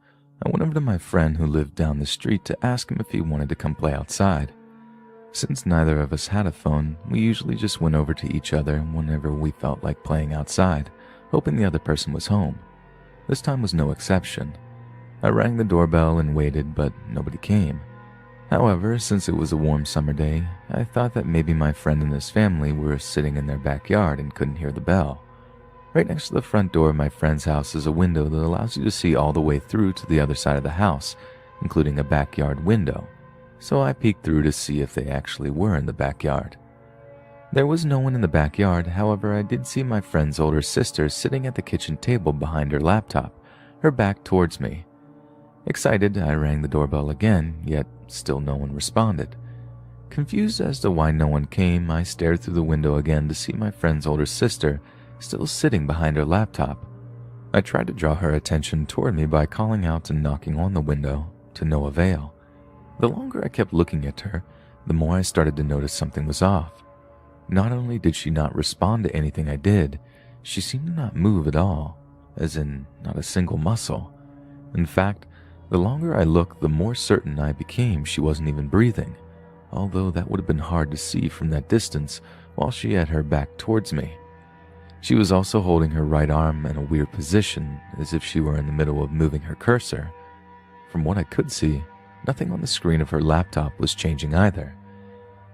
Speaker 2: I went over to my friend who lived down the street to ask him if he wanted to come play outside. Since neither of us had a phone, we usually just went over to each other whenever we felt like playing outside, hoping the other person was home. This time was no exception. I rang the doorbell and waited, but nobody came. However, since it was a warm summer day, I thought that maybe my friend and his family were sitting in their backyard and couldn't hear the bell. Right next to the front door of my friend's house is a window that allows you to see all the way through to the other side of the house, including a backyard window. So I peeked through to see if they actually were in the backyard. There was no one in the backyard, however I did see my friend's older sister sitting at the kitchen table behind her laptop, her back towards me. Excited, I rang the doorbell again, yet still no one responded. Confused as to why no one came, I stared through the window again to see my friend's older sister still sitting behind her laptop. I tried to draw her attention toward me by calling out and knocking on the window, to no avail. The longer I kept looking at her, the more I started to notice something was off. Not only did she not respond to anything I did, she seemed to not move at all, as in not a single muscle. In fact, The longer I looked, the more certain I became she wasn't even breathing, although that would have been hard to see from that distance while she had her back towards me. She was also holding her right arm in a weird position, as if she were in the middle of moving her cursor. From what I could see, nothing on the screen of her laptop was changing either.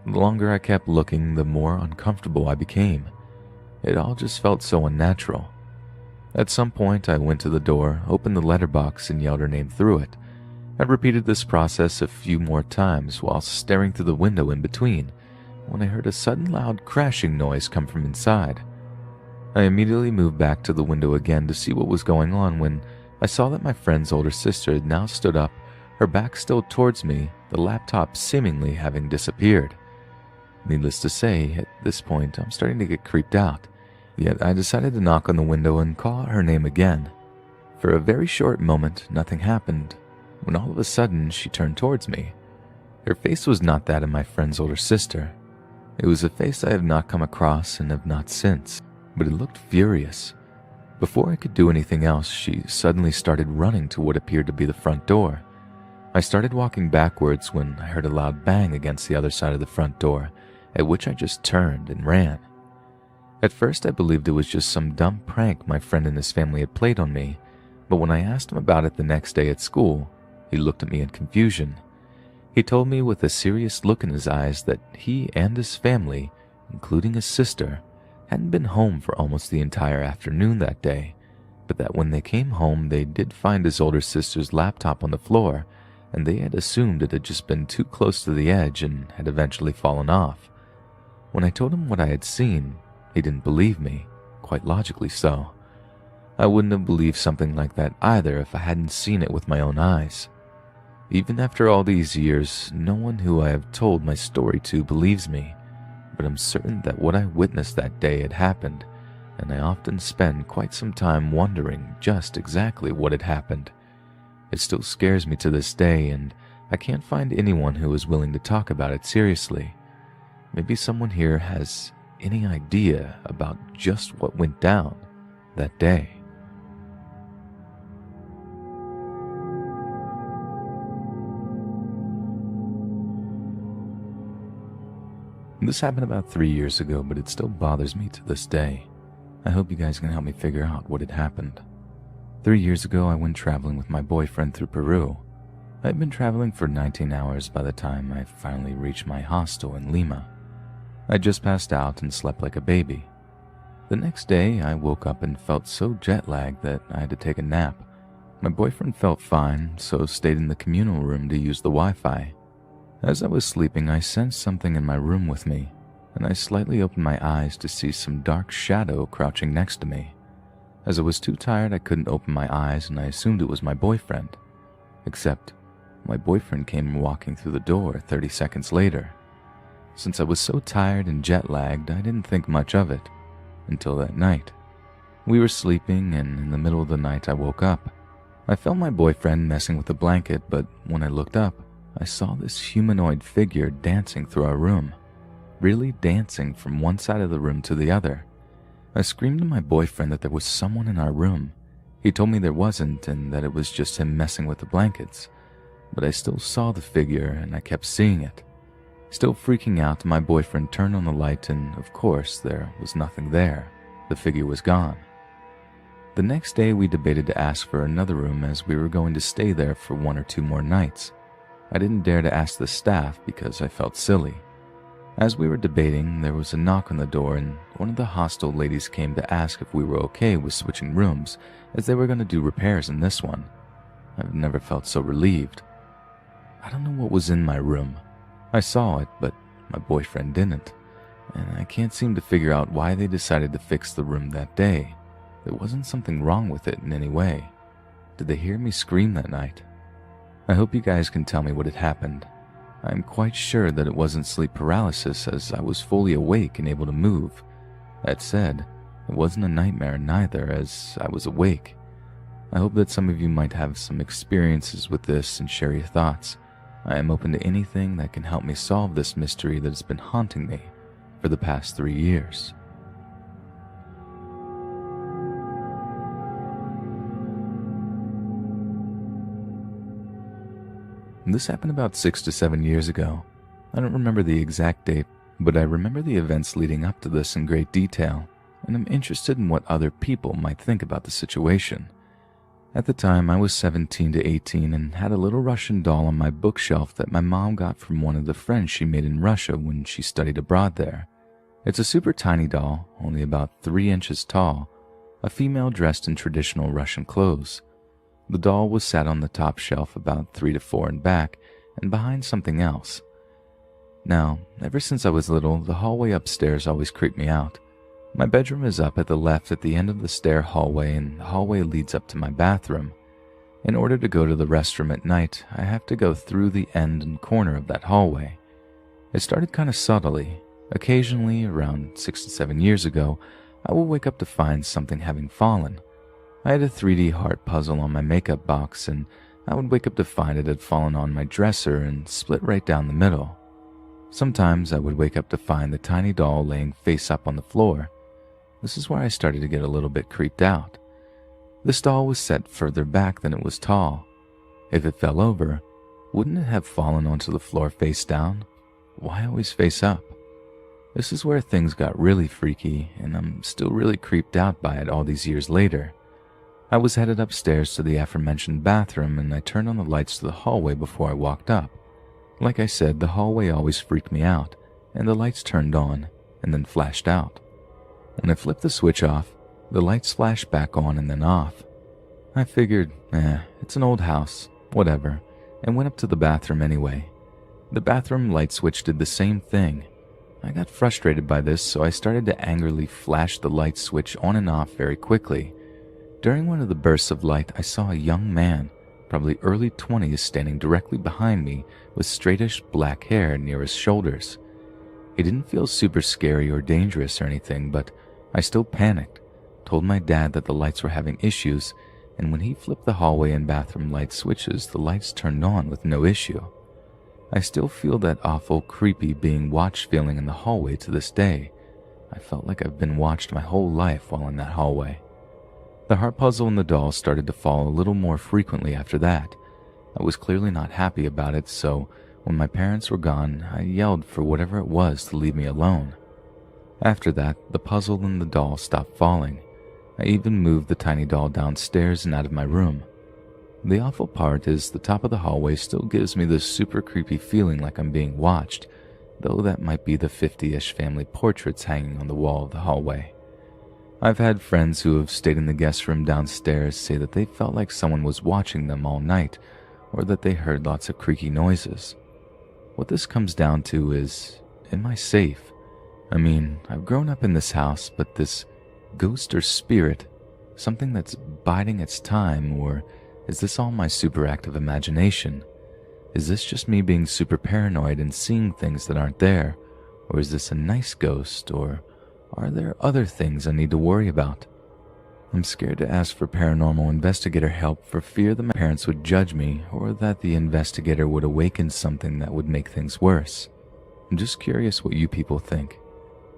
Speaker 2: The longer I kept looking, the more uncomfortable I became. It all just felt so unnatural. At some point, I went to the door, opened the letterbox, and yelled her name through it. I repeated this process a few more times while staring through the window in between, when I heard a sudden loud crashing noise come from inside. I immediately moved back to the window again to see what was going on when I saw that my friend's older sister had now stood up, her back still towards me, the laptop seemingly having disappeared. Needless to say, at this point I'm starting to get creeped out, yet I decided to knock on the window and call out her name again. For a very short moment, nothing happened, when all of a sudden she turned towards me. Her face was not that of my friend's older sister. It was a face I have not come across and have not since, but it looked furious. Before I could do anything else, she suddenly started running to what appeared to be the front door. I started walking backwards when I heard a loud bang against the other side of the front door, at which I just turned and ran. At first I believed it was just some dumb prank my friend and his family had played on me, but when I asked him about it the next day at school, he looked at me in confusion. He told me with a serious look in his eyes that he and his family, including his sister, hadn't been home for almost the entire afternoon that day, but that when they came home they did find his older sister's laptop on the floor, and they had assumed it had just been too close to the edge and had eventually fallen off. When I told him what I had seen, he didn't believe me, quite logically so. I wouldn't have believed something like that either if I hadn't seen it with my own eyes. Even after all these years, no one who I have told my story to believes me, but I'm certain that what I witnessed that day had happened, and I often spend quite some time wondering just exactly what had happened. It still scares me to this day, and I can't find anyone who is willing to talk about it seriously. Maybe someone here has any idea about just what went down that day. This happened about 3 years ago, but it still bothers me to this day. I hope you guys can help me figure out what had happened. 3 years ago, I went traveling with my boyfriend through Peru. I had been traveling for 19 hours by the time I finally reached my hostel in Lima. I just passed out and slept like a baby. The next day, I woke up and felt so jet-lagged that I had to take a nap. My boyfriend felt fine, so stayed in the communal room to use the Wi-Fi. As I was sleeping, I sensed something in my room with me, and I slightly opened my eyes to see some dark shadow crouching next to me. As I was too tired, I couldn't open my eyes, and I assumed it was my boyfriend. Except, my boyfriend came walking through the door 30 seconds later. Since I was so tired and jet-lagged, I didn't think much of it, until that night. We were sleeping, and in the middle of the night I woke up. I felt my boyfriend messing with the blanket, but when I looked up, I saw this humanoid figure dancing through our room, really dancing from one side of the room to the other. I screamed to my boyfriend that there was someone in our room. He told me there wasn't and that it was just him messing with the blankets, but I still saw the figure and I kept seeing it. Still freaking out, my boyfriend turned on the light and, of course, there was nothing there. The figure was gone. The next day, we debated to ask for another room as we were going to stay there for 1 or 2 more nights. I didn't dare to ask the staff because I felt silly. As we were debating, there was a knock on the door and one of the hostel ladies came to ask if we were okay with switching rooms as they were going to do repairs in this one. I've never felt so relieved. I don't know what was in my room. I saw it, but my boyfriend didn't, and I can't seem to figure out why they decided to fix the room that day. There wasn't something wrong with it in any way. Did they hear me scream that night? I hope you guys can tell me what had happened. I'm quite sure that it wasn't sleep paralysis as I was fully awake and able to move. That said, it wasn't a nightmare neither as I was awake. I hope that some of you might have some experiences with this and share your thoughts. I am open to anything that can help me solve this mystery that has been haunting me for the past 3 years. This happened about 6 to 7 years ago. I don't remember the exact date, but I remember the events leading up to this in great detail, and I'm interested in what other people might think about the situation. At the time, I was 17 to 18 and had a little Russian doll on my bookshelf that my mom got from one of the friends she made in Russia when she studied abroad there. It's a super tiny doll, only about 3 inches tall, a female dressed in traditional Russian clothes. The doll was sat on the top shelf about 3 to 4 in back and behind something else. Now, ever since I was little, the hallway upstairs always creeped me out. My bedroom is up at the left at the end of the stair hallway, and the hallway leads up to my bathroom. In order to go to the restroom at night, I have to go through the end and corner of that hallway. It started kind of subtly. Occasionally, around 6 to 7 years ago, I will wake up to find something having fallen. I had a 3D heart puzzle on my makeup box, and I would wake up to find it had fallen on my dresser and split right down the middle. Sometimes I would wake up to find the tiny doll laying face up on the floor. This is where I started to get a little bit creeped out. This doll was set further back than it was tall. If it fell over, wouldn't it have fallen onto the floor face down? Why always face up? This is where things got really freaky, and I'm still really creeped out by it all these years later. I was headed upstairs to the aforementioned bathroom, and I turned on the lights to the hallway before I walked up. Like I said, the hallway always freaked me out, and the lights turned on and then flashed out. When I flipped the switch off, the lights flashed back on and then off. I figured, it's an old house, whatever, and went up to the bathroom anyway. The bathroom light switch did the same thing. I got frustrated by this, so I started to angrily flash the light switch on and off very quickly. During one of the bursts of light, I saw a young man, probably early 20s, standing directly behind me with straightish black hair near his shoulders. He didn't feel super scary or dangerous or anything, but I still panicked, told my dad that the lights were having issues, and when he flipped the hallway and bathroom light switches, the lights turned on with no issue. I still feel that awful, creepy being watched feeling in the hallway to this day. I felt like I've been watched my whole life while in that hallway. The heart puzzle and the doll started to fall a little more frequently after that. I was clearly not happy about it, so when my parents were gone, I yelled for whatever it was to leave me alone. After that, the puzzle and the doll stopped falling. I even moved the tiny doll downstairs and out of my room. The awful part is the top of the hallway still gives me this super creepy feeling like I'm being watched, though that might be the 50-ish family portraits hanging on the wall of the hallway. I've had friends who have stayed in the guest room downstairs say that they felt like someone was watching them all night, or that they heard lots of creaky noises. What this comes down to is, am I safe? I mean, I've grown up in this house, but this ghost or spirit, something that's biding its time, or is this all my super active imagination? Is this just me being super paranoid and seeing things that aren't there, or is this a nice ghost, or are there other things I need to worry about? I'm scared to ask for paranormal investigator help for fear that my parents would judge me or that the investigator would awaken something that would make things worse. I'm just curious what you people think.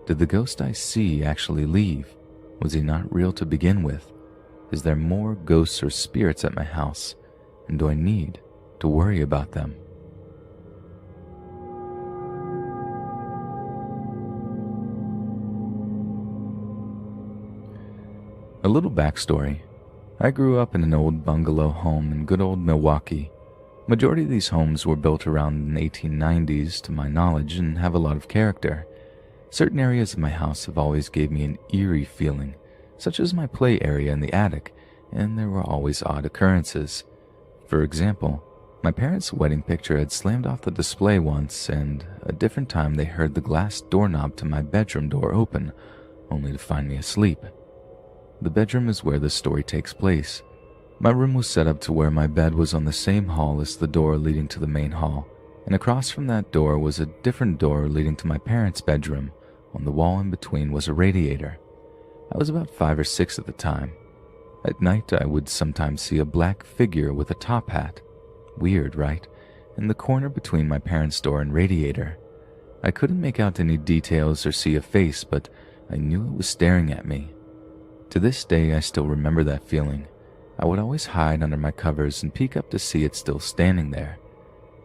Speaker 2: Did the ghost I see actually leave? Was he not real to begin with? Is there more ghosts or spirits at my house? And do I need to worry about them? A little backstory. I grew up in an old bungalow home in good old Milwaukee. Majority of these homes were built around the 1890s to my knowledge and have a lot of character. Certain areas of my house have always gave me an eerie feeling, such as my play area in the attic, and there were always odd occurrences. For example, my parents' wedding picture had slammed off the display once, and a different time they heard the glass doorknob to my bedroom door open, only to find me asleep. The bedroom is where the story takes place. My room was set up to where my bed was on the same hall as the door leading to the main hall, and across from that door was a different door leading to my parents' bedroom. On the wall in between was a radiator. I was about 5 or 6 at the time. At night, I would sometimes see a black figure with a top hat. Weird, right? In the corner between my parents' door and radiator. I couldn't make out any details or see a face, but I knew it was staring at me. To this day, I still remember that feeling. I would always hide under my covers and peek up to see it still standing there.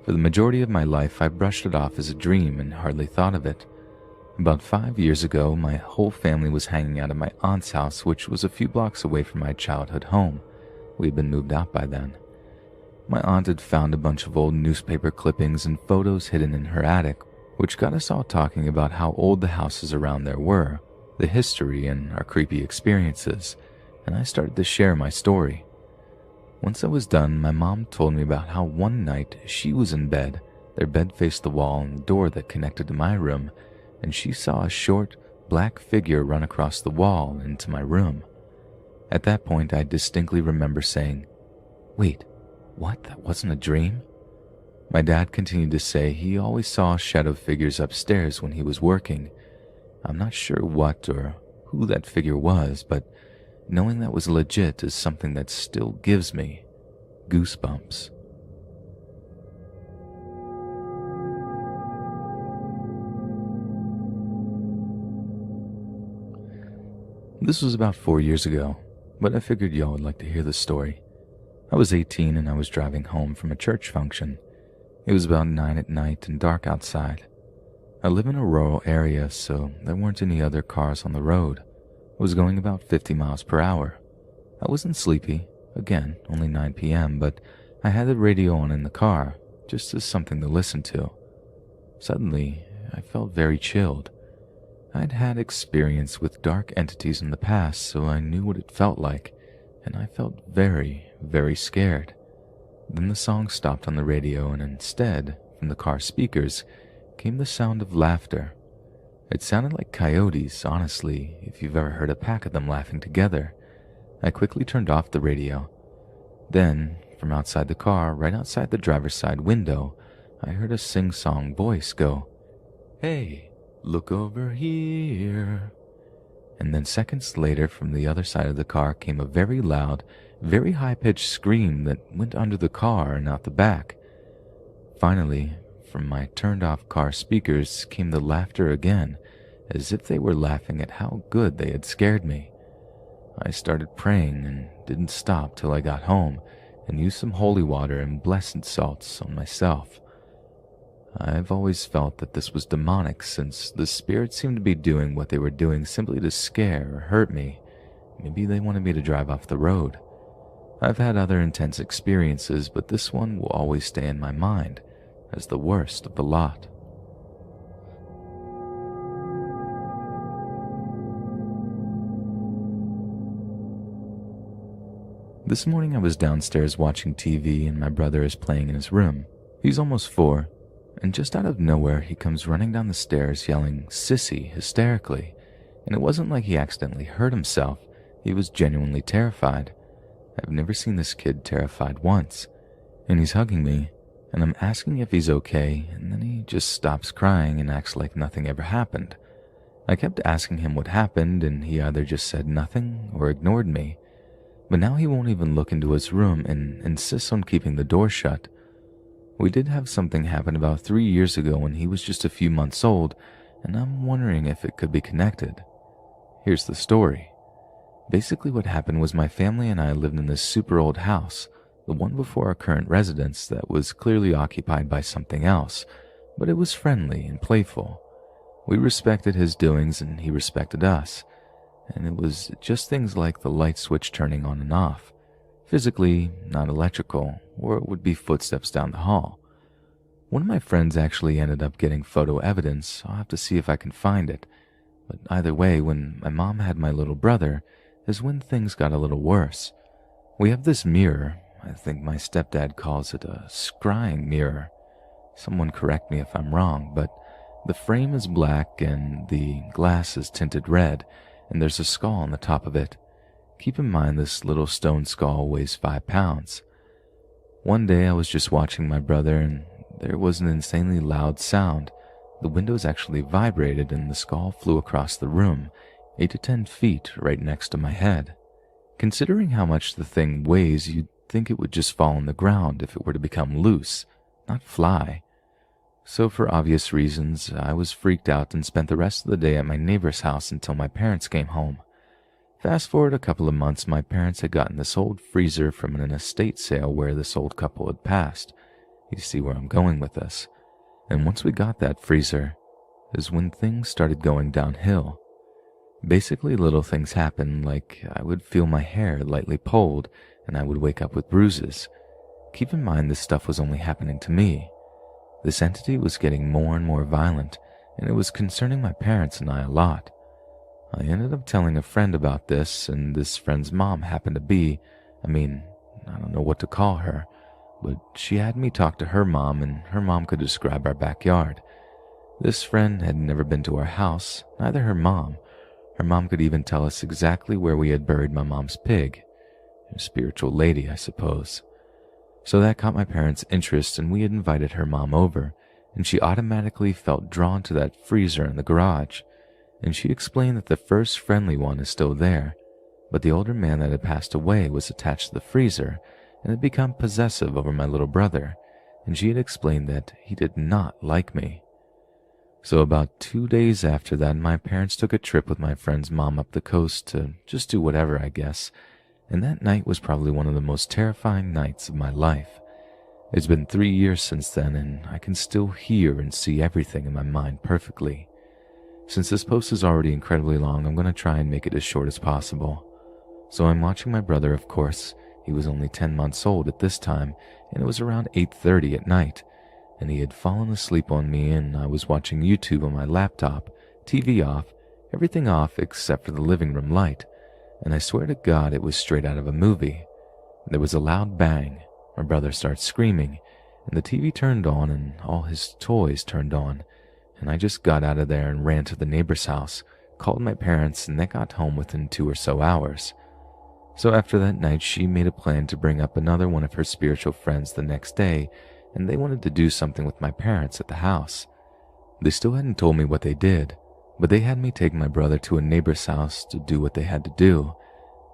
Speaker 2: For the majority of my life, I brushed it off as a dream and hardly thought of it. About 5 years ago, my whole family was hanging out at my aunt's house, which was a few blocks away from my childhood home. We had been moved out by then. My aunt had found a bunch of old newspaper clippings and photos hidden in her attic, which got us all talking about how old the houses around there were, the history, and our creepy experiences, and I started to share my story. Once I was done, my mom told me about how one night she was in bed, their bed faced the wall and the door that connected to my room, and she saw a short, black figure run across the wall into my room. At that point, I distinctly remember saying, "Wait, what? That wasn't a dream?" My dad continued to say he always saw shadow figures upstairs when he was working. I'm not sure what or who that figure was, but knowing that was legit is something that still gives me goosebumps. This was about 4 years ago, but I figured y'all would like to hear the story. I was 18 and I was driving home from a church function. It was about 9 at night and dark outside. I live in a rural area, so there weren't any other cars on the road. I was going about 50 miles per hour. I wasn't sleepy, again, only 9 p.m., but I had the radio on in the car, just as something to listen to. Suddenly, I felt very chilled. I'd had experience with dark entities in the past, so I knew what it felt like, and I felt very, very scared. Then the song stopped on the radio, and instead, from the car speakers, came the sound of laughter. It sounded like coyotes, honestly, if you've ever heard a pack of them laughing together. I quickly turned off the radio. Then, from outside the car, right outside the driver's side window, I heard a sing-song voice go, "Hey, look over here." And then seconds later, from the other side of the car came a very loud, very high-pitched scream that went under the car and out the back. Finally, from my turned-off car speakers came the laughter again, as if they were laughing at how good they had scared me. I started praying and didn't stop till I got home and used some holy water and blessed salts on myself. I've always felt that this was demonic, since the spirits seemed to be doing what they were doing simply to scare or hurt me. Maybe they wanted me to drive off the road. I've had other intense experiences, but this one will always stay in my mind as the worst of the lot. This morning I was downstairs watching TV and my brother is playing in his room. He's almost 4, and just out of nowhere he comes running down the stairs yelling "Sissy" hysterically, and it wasn't like he accidentally hurt himself. He was genuinely terrified. I've never seen this kid terrified once, and he's hugging me, and I'm asking if he's okay, and then he just stops crying and acts like nothing ever happened. I kept asking him what happened, and he either just said nothing or ignored me. But now he won't even look into his room and insists on keeping the door shut. We did have something happen about 3 years ago when he was just a few months old, and I'm wondering if it could be connected. Here's the story. Basically what happened was my family and I lived in this super old house, the one before our current residence, that was clearly occupied by something else, but it was friendly and playful. We respected his doings and he respected us, and it was just things like the light switch turning on and off. Physically, not electrical, or it would be footsteps down the hall. One of my friends actually ended up getting photo evidence. I'll have to see if I can find it. But either way, when my mom had my little brother, is when things got a little worse. We have this mirror. I think my stepdad calls it a scrying mirror. Someone correct me if I'm wrong, but the frame is black and the glass is tinted red, and there's a skull on the top of it. Keep in mind this little stone skull weighs 5 pounds. One day I was just watching my brother and there was an insanely loud sound. The windows actually vibrated and the skull flew across the room, 8 to 10 feet right next to my head. Considering how much the thing weighs, you'd think it would just fall on the ground if it were to become loose, not fly. So for obvious reasons, I was freaked out and spent the rest of the day at my neighbor's house until my parents came home. Fast forward a couple of months, my parents had gotten this old freezer from an estate sale where this old couple had passed. You see where I'm going with this. And once we got that freezer, is when things started going downhill. Basically, little things happened, like I would feel my hair lightly pulled, and I would wake up with bruises. Keep in mind this stuff was only happening to me. This entity was getting more and more violent, and it was concerning my parents and I a lot. I ended up telling a friend about this, and this friend's mom happened to be, I don't know what to call her, but she had me talk to her mom, and her mom could describe our backyard. This friend had never been to our house, neither her mom. Her mom could even tell us exactly where we had buried my mom's pig. A spiritual lady, I suppose. So that caught my parents' interest, and we had invited her mom over, and she automatically felt drawn to that freezer in the garage. And she explained that the first friendly one is still there, but the older man that had passed away was attached to the freezer and had become possessive over my little brother, and she had explained that he did not like me. So about 2 days after that, my parents took a trip with my friend's mom up the coast to just do whatever, I guess, and that night was probably one of the most terrifying nights of my life. It's been 3 years since then, and I can still hear and see everything in my mind perfectly. Since this post is already incredibly long, I'm going to try and make it as short as possible. So I'm watching my brother, of course. He was only 10 months old at this time, and it was around 8:30 at night, and he had fallen asleep on me, and I was watching YouTube on my laptop, TV off, everything off except for the living room light, and I swear to God it was straight out of a movie. There was a loud bang, my brother starts screaming, and the TV turned on and all his toys turned on, and I just got out of there and ran to the neighbor's house, called my parents, and they got home within 2 or so hours. So after that night, she made a plan to bring up another one of her spiritual friends the next day, and they wanted to do something with my parents at the house. They still hadn't told me what they did, but they had me take my brother to a neighbor's house to do what they had to do,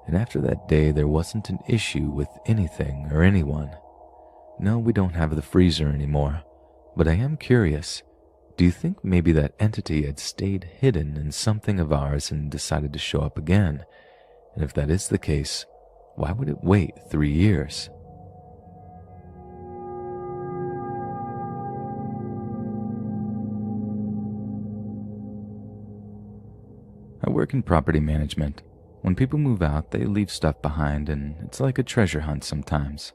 Speaker 2: and after that day there wasn't an issue with anything or anyone. No, we don't have the freezer anymore, but I am curious. Do you think maybe that entity had stayed hidden in something of ours and decided to show up again? And if that is the case, why would it wait 3 years? I work in property management. When people move out, they leave stuff behind, and it's like a treasure hunt sometimes.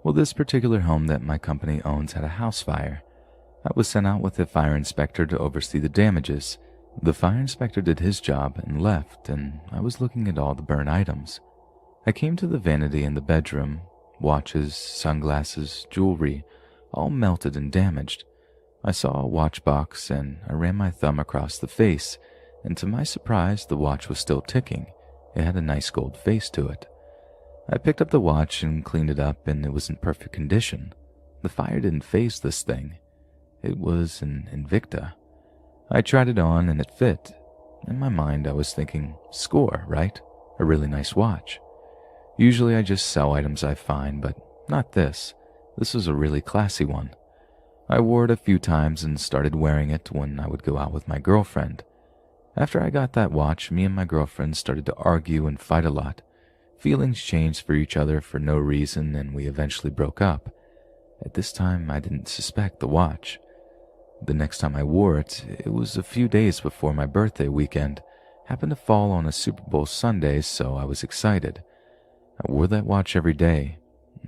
Speaker 2: Well, this particular home that my company owns had a house fire. I was sent out with a fire inspector to oversee the damages. The fire inspector did his job and left, and I was looking at all the burnt items. I came to the vanity in the bedroom, watches, sunglasses, jewelry, all melted and damaged. I saw a watch box, and I ran my thumb across the face, and to my surprise, the watch was still ticking. It had a nice gold face to it. I picked up the watch and cleaned it up, and it was in perfect condition. The fire didn't faze this thing. It was an Invicta. I tried it on, and it fit. In my mind, I was thinking, score, right? A really nice watch. Usually I just sell items I find, but not this. This was a really classy one. I wore it a few times and started wearing it when I would go out with my girlfriend. After I got that watch, me and my girlfriend started to argue and fight a lot. Feelings changed for each other for no reason, and we eventually broke up. At this time, I didn't suspect the watch. The next time I wore it, it was a few days before my birthday weekend. Happened to fall on a Super Bowl Sunday, so I was excited. I wore that watch every day.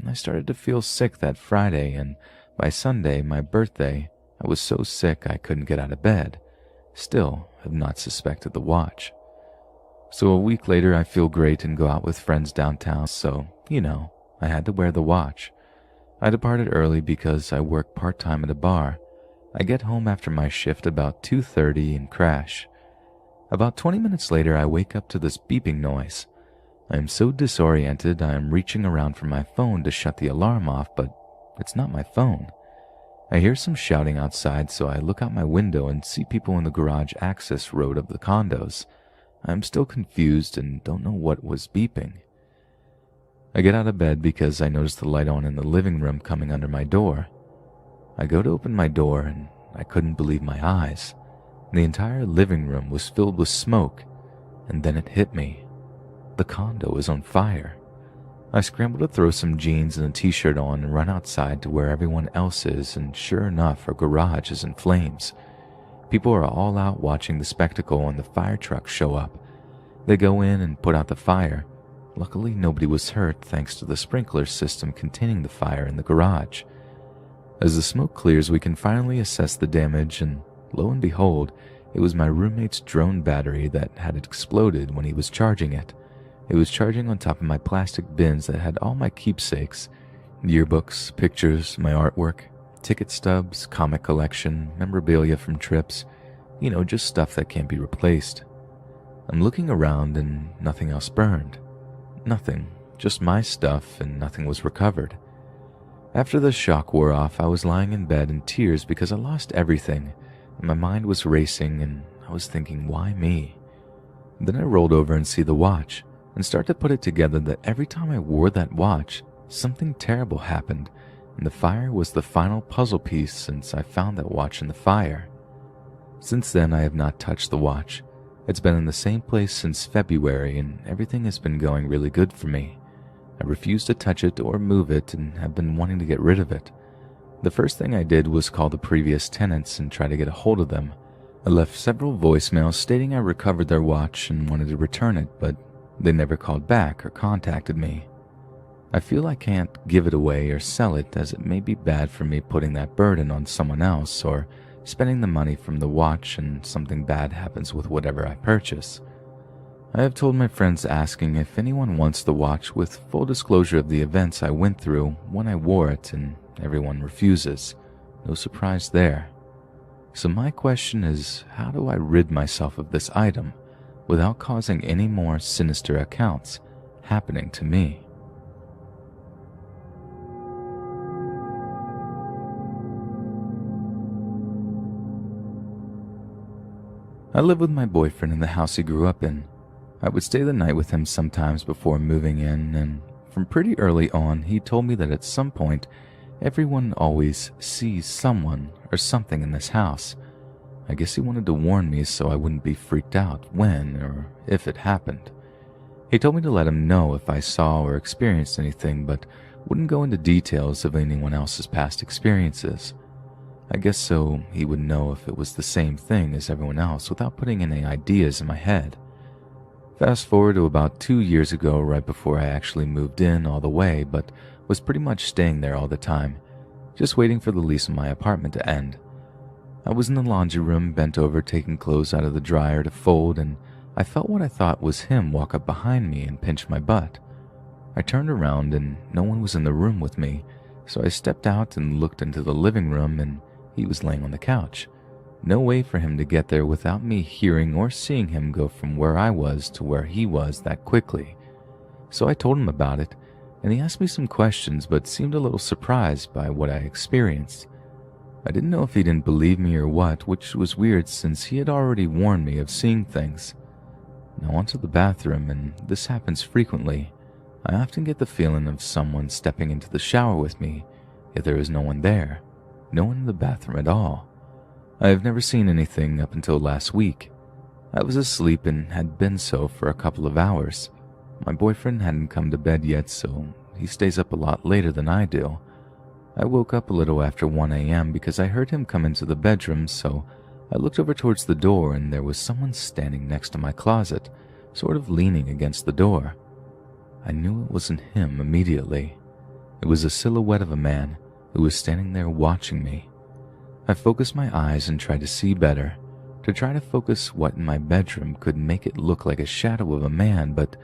Speaker 2: I started to feel sick that Friday, and by Sunday, my birthday, I was so sick I couldn't get out of bed. Still, have not suspected the watch. So a week later, I feel great and go out with friends downtown, so, I had to wear the watch. I departed early because I work part-time at a bar. I get home after my shift about 2:30 and crash. About 20 minutes later, I wake up to this beeping noise. I am so disoriented, I am reaching around for my phone to shut the alarm off, but it's not my phone. I hear some shouting outside, so I look out my window and see people in the garage access road of the condos. I'm still confused and don't know what was beeping. I get out of bed because I notice the light on in the living room coming under my door. I go to open my door and I couldn't believe my eyes. The entire living room was filled with smoke, and then it hit me. The condo is on fire. I scramble to throw some jeans and a t-shirt on and run outside to where everyone else is, and sure enough, our garage is in flames. People are all out watching the spectacle and the fire trucks show up. They go in and put out the fire. Luckily, nobody was hurt thanks to the sprinkler system containing the fire in the garage. As the smoke clears, we can finally assess the damage, and lo and behold, it was my roommate's drone battery that had exploded when he was charging it. It was charging on top of my plastic bins that had all my keepsakes, yearbooks, pictures, my artwork, ticket stubs, comic collection, memorabilia from trips, just stuff that can't be replaced. I'm looking around and nothing else burned. Nothing, just my stuff, and nothing was recovered. After the shock wore off, I was lying in bed in tears because I lost everything, and my mind was racing, and I was thinking, why me? Then I rolled over and see the watch, and started to put it together that every time I wore that watch, something terrible happened, and the fire was the final puzzle piece since I found that watch in the fire. Since then, I have not touched the watch. It's been in the same place since February, and everything has been going really good for me. I refuse to touch it or move it and have been wanting to get rid of it. The first thing I did was call the previous tenants and try to get a hold of them. I left several voicemails stating I recovered their watch and wanted to return it, but they never called back or contacted me. I feel I can't give it away or sell it, as it may be bad for me putting that burden on someone else or spending the money from the watch and something bad happens with whatever I purchase. I have told my friends asking if anyone wants the watch with full disclosure of the events I went through when I wore it, and everyone refuses. No surprise there. So my question is, how do I rid myself of this item without causing any more sinister accounts happening to me? I live with my boyfriend in the house he grew up in. I would stay the night with him sometimes before moving in, and from pretty early on, he told me that at some point, everyone always sees someone or something in this house. I guess he wanted to warn me so I wouldn't be freaked out when or if it happened. He told me to let him know if I saw or experienced anything, but wouldn't go into details of anyone else's past experiences. I guess so he would know if it was the same thing as everyone else without putting any ideas in my head. Fast forward to about 2 years ago, right before I actually moved in all the way, but was pretty much staying there all the time, just waiting for the lease of my apartment to end. I was in the laundry room, bent over taking clothes out of the dryer to fold, and I felt what I thought was him walk up behind me and pinch my butt. I turned around and no one was in the room with me, so I stepped out and looked into the living room, and he was laying on the couch. No way for him to get there without me hearing or seeing him go from where I was to where he was that quickly. So I told him about it, and he asked me some questions but seemed a little surprised by what I experienced. I didn't know if he didn't believe me or what, which was weird since he had already warned me of seeing things. Now onto the bathroom, and this happens frequently. I often get the feeling of someone stepping into the shower with me, yet there is no one there. No one in the bathroom at all. I have never seen anything up until last week. I was asleep and had been so for a couple of hours. My boyfriend hadn't come to bed yet, so he stays up a lot later than I do. I woke up a little after 1 a.m. because I heard him come into the bedroom, so I looked over towards the door and there was someone standing next to my closet, sort of leaning against the door. I knew it wasn't him immediately. It was a silhouette of a man who was standing there watching me. I focused my eyes and tried to see better, to try to focus what in my bedroom could make it look like a shadow of a man, but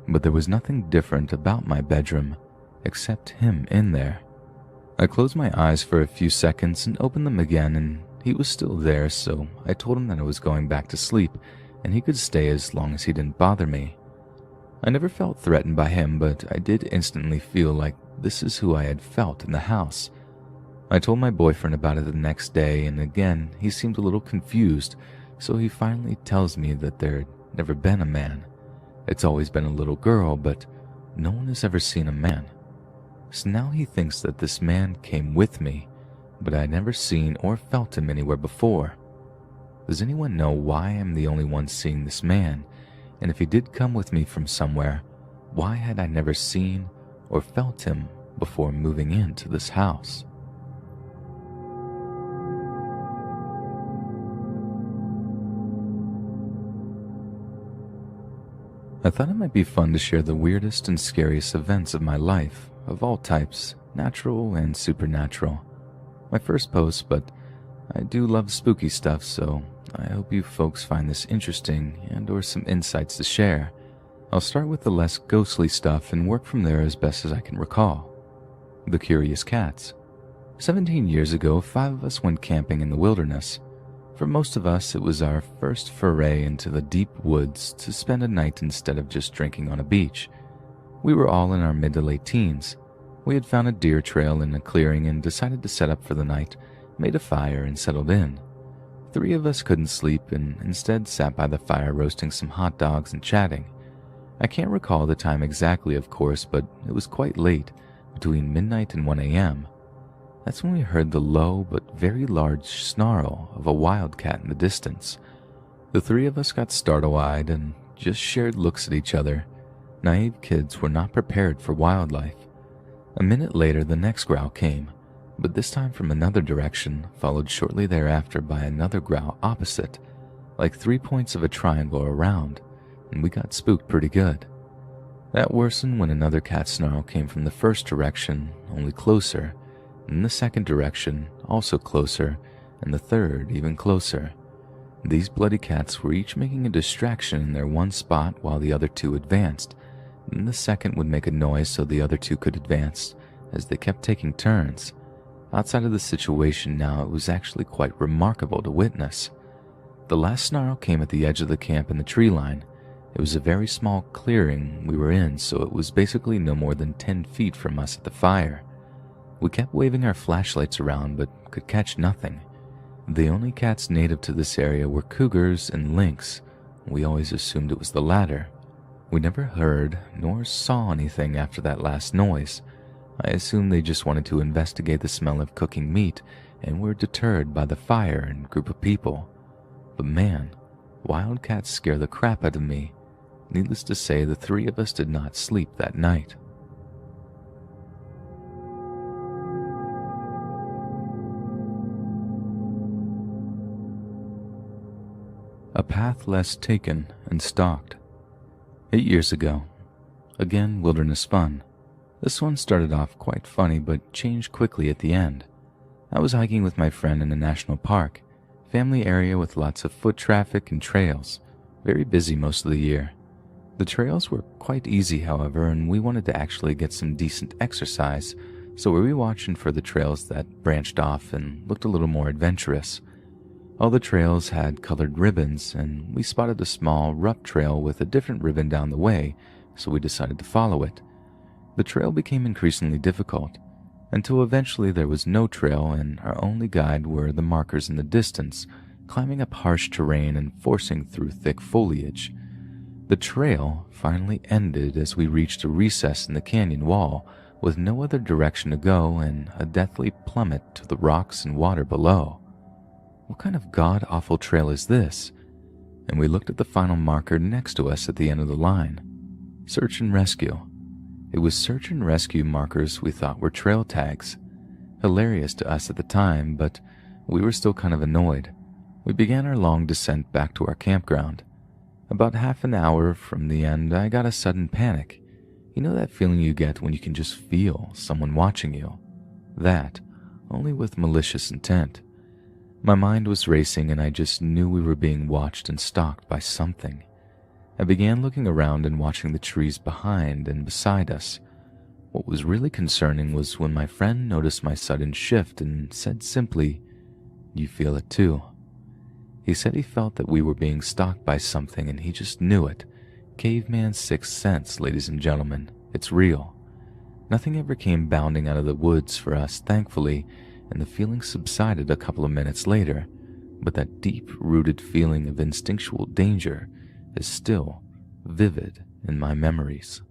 Speaker 2: there was nothing different about my bedroom, except him in there. I closed my eyes for a few seconds and opened them again, and he was still there, so I told him that I was going back to sleep, and he could stay as long as he didn't bother me. I never felt threatened by him, but I did instantly feel like this is who I had felt in the house. I told my boyfriend about it the next day, and again, he seemed a little confused, so he finally tells me that there had never been a man. It's always been a little girl, but no one has ever seen a man. So now he thinks that this man came with me, but I had never seen or felt him anywhere before. Does anyone know why I'm the only one seeing this man? And if he did come with me from somewhere, why had I never seen or felt him before moving into this house. I thought it might be fun to share the weirdest and scariest events of my life, of all types, natural and supernatural. My first post, but I do love spooky stuff, so I hope you folks find this interesting and or some insights to share. I'll start with the less ghostly stuff and work from there as best as I can recall. The Curious Cats. 17 years ago, 5 of us went camping in the wilderness. For most of us, it was our first foray into the deep woods to spend a night instead of just drinking on a beach. We were all in our mid to late teens. We had found a deer trail in a clearing and decided to set up for the night, made a fire, and settled in. 3 of us couldn't sleep and instead sat by the fire roasting some hot dogs and chatting. I can't recall the time exactly, of course, but it was quite late, between midnight and 1 a.m. That's when we heard the low but very large snarl of a wildcat in the distance. The 3 of us got startle-eyed and just shared looks at each other. Naive kids were not prepared for wildlife. A minute later, the next growl came, but this time from another direction, followed shortly thereafter by another growl opposite, like 3 points of a triangle around, and we got spooked pretty good. That worsened when another cat snarl came from the first direction, only closer, and the second direction, also closer, and the third even closer. These bloody cats were each making a distraction in their one spot while the other 2 advanced, and the second would make a noise so the other 2 could advance, as they kept taking turns. Outside of the situation now, it was actually quite remarkable to witness. The last snarl came at the edge of the camp in the tree line. It was a very small clearing we were in, so it was basically no more than 10 feet from us at the fire. We kept waving our flashlights around but could catch nothing. The only cats native to this area were cougars and lynx. We always assumed it was the latter. We never heard nor saw anything after that last noise. I assumed they just wanted to investigate the smell of cooking meat and were deterred by the fire and group of people. But man, wildcats scare the crap out of me. Needless to say, the 3 of us did not sleep that night. A path less taken and stalked. 8 years ago. Again, wilderness fun. This one started off quite funny but changed quickly at the end. I was hiking with my friend in a national park, family area with lots of foot traffic and trails, very busy most of the year. The trails were quite easy, however, and we wanted to actually get some decent exercise, so we were watching for the trails that branched off and looked a little more adventurous. All the trails had colored ribbons, and we spotted a small, rough trail with a different ribbon down the way, so we decided to follow it. The trail became increasingly difficult, until eventually there was no trail and our only guide were the markers in the distance, climbing up harsh terrain and forcing through thick foliage. The trail finally ended as we reached a recess in the canyon wall with no other direction to go and a deathly plummet to the rocks and water below. What kind of god-awful trail is this? And we looked at the final marker next to us at the end of the line. Search and rescue. It was search and rescue markers we thought were trail tags. Hilarious to us at the time, but we were still kind of annoyed. We began our long descent back to our campground. About half an hour from the end, I got a sudden panic. You know that feeling you get when you can just feel someone watching you? That, only with malicious intent. My mind was racing and I just knew we were being watched and stalked by something. I began looking around and watching the trees behind and beside us. What was really concerning was when my friend noticed my sudden shift and said simply, "You feel it too." He said he felt that we were being stalked by something and he just knew it. Caveman's sixth sense, ladies and gentlemen. It's real. Nothing ever came bounding out of the woods for us, thankfully, and the feeling subsided a couple of minutes later, but that deep-rooted feeling of instinctual danger is still vivid in my memories.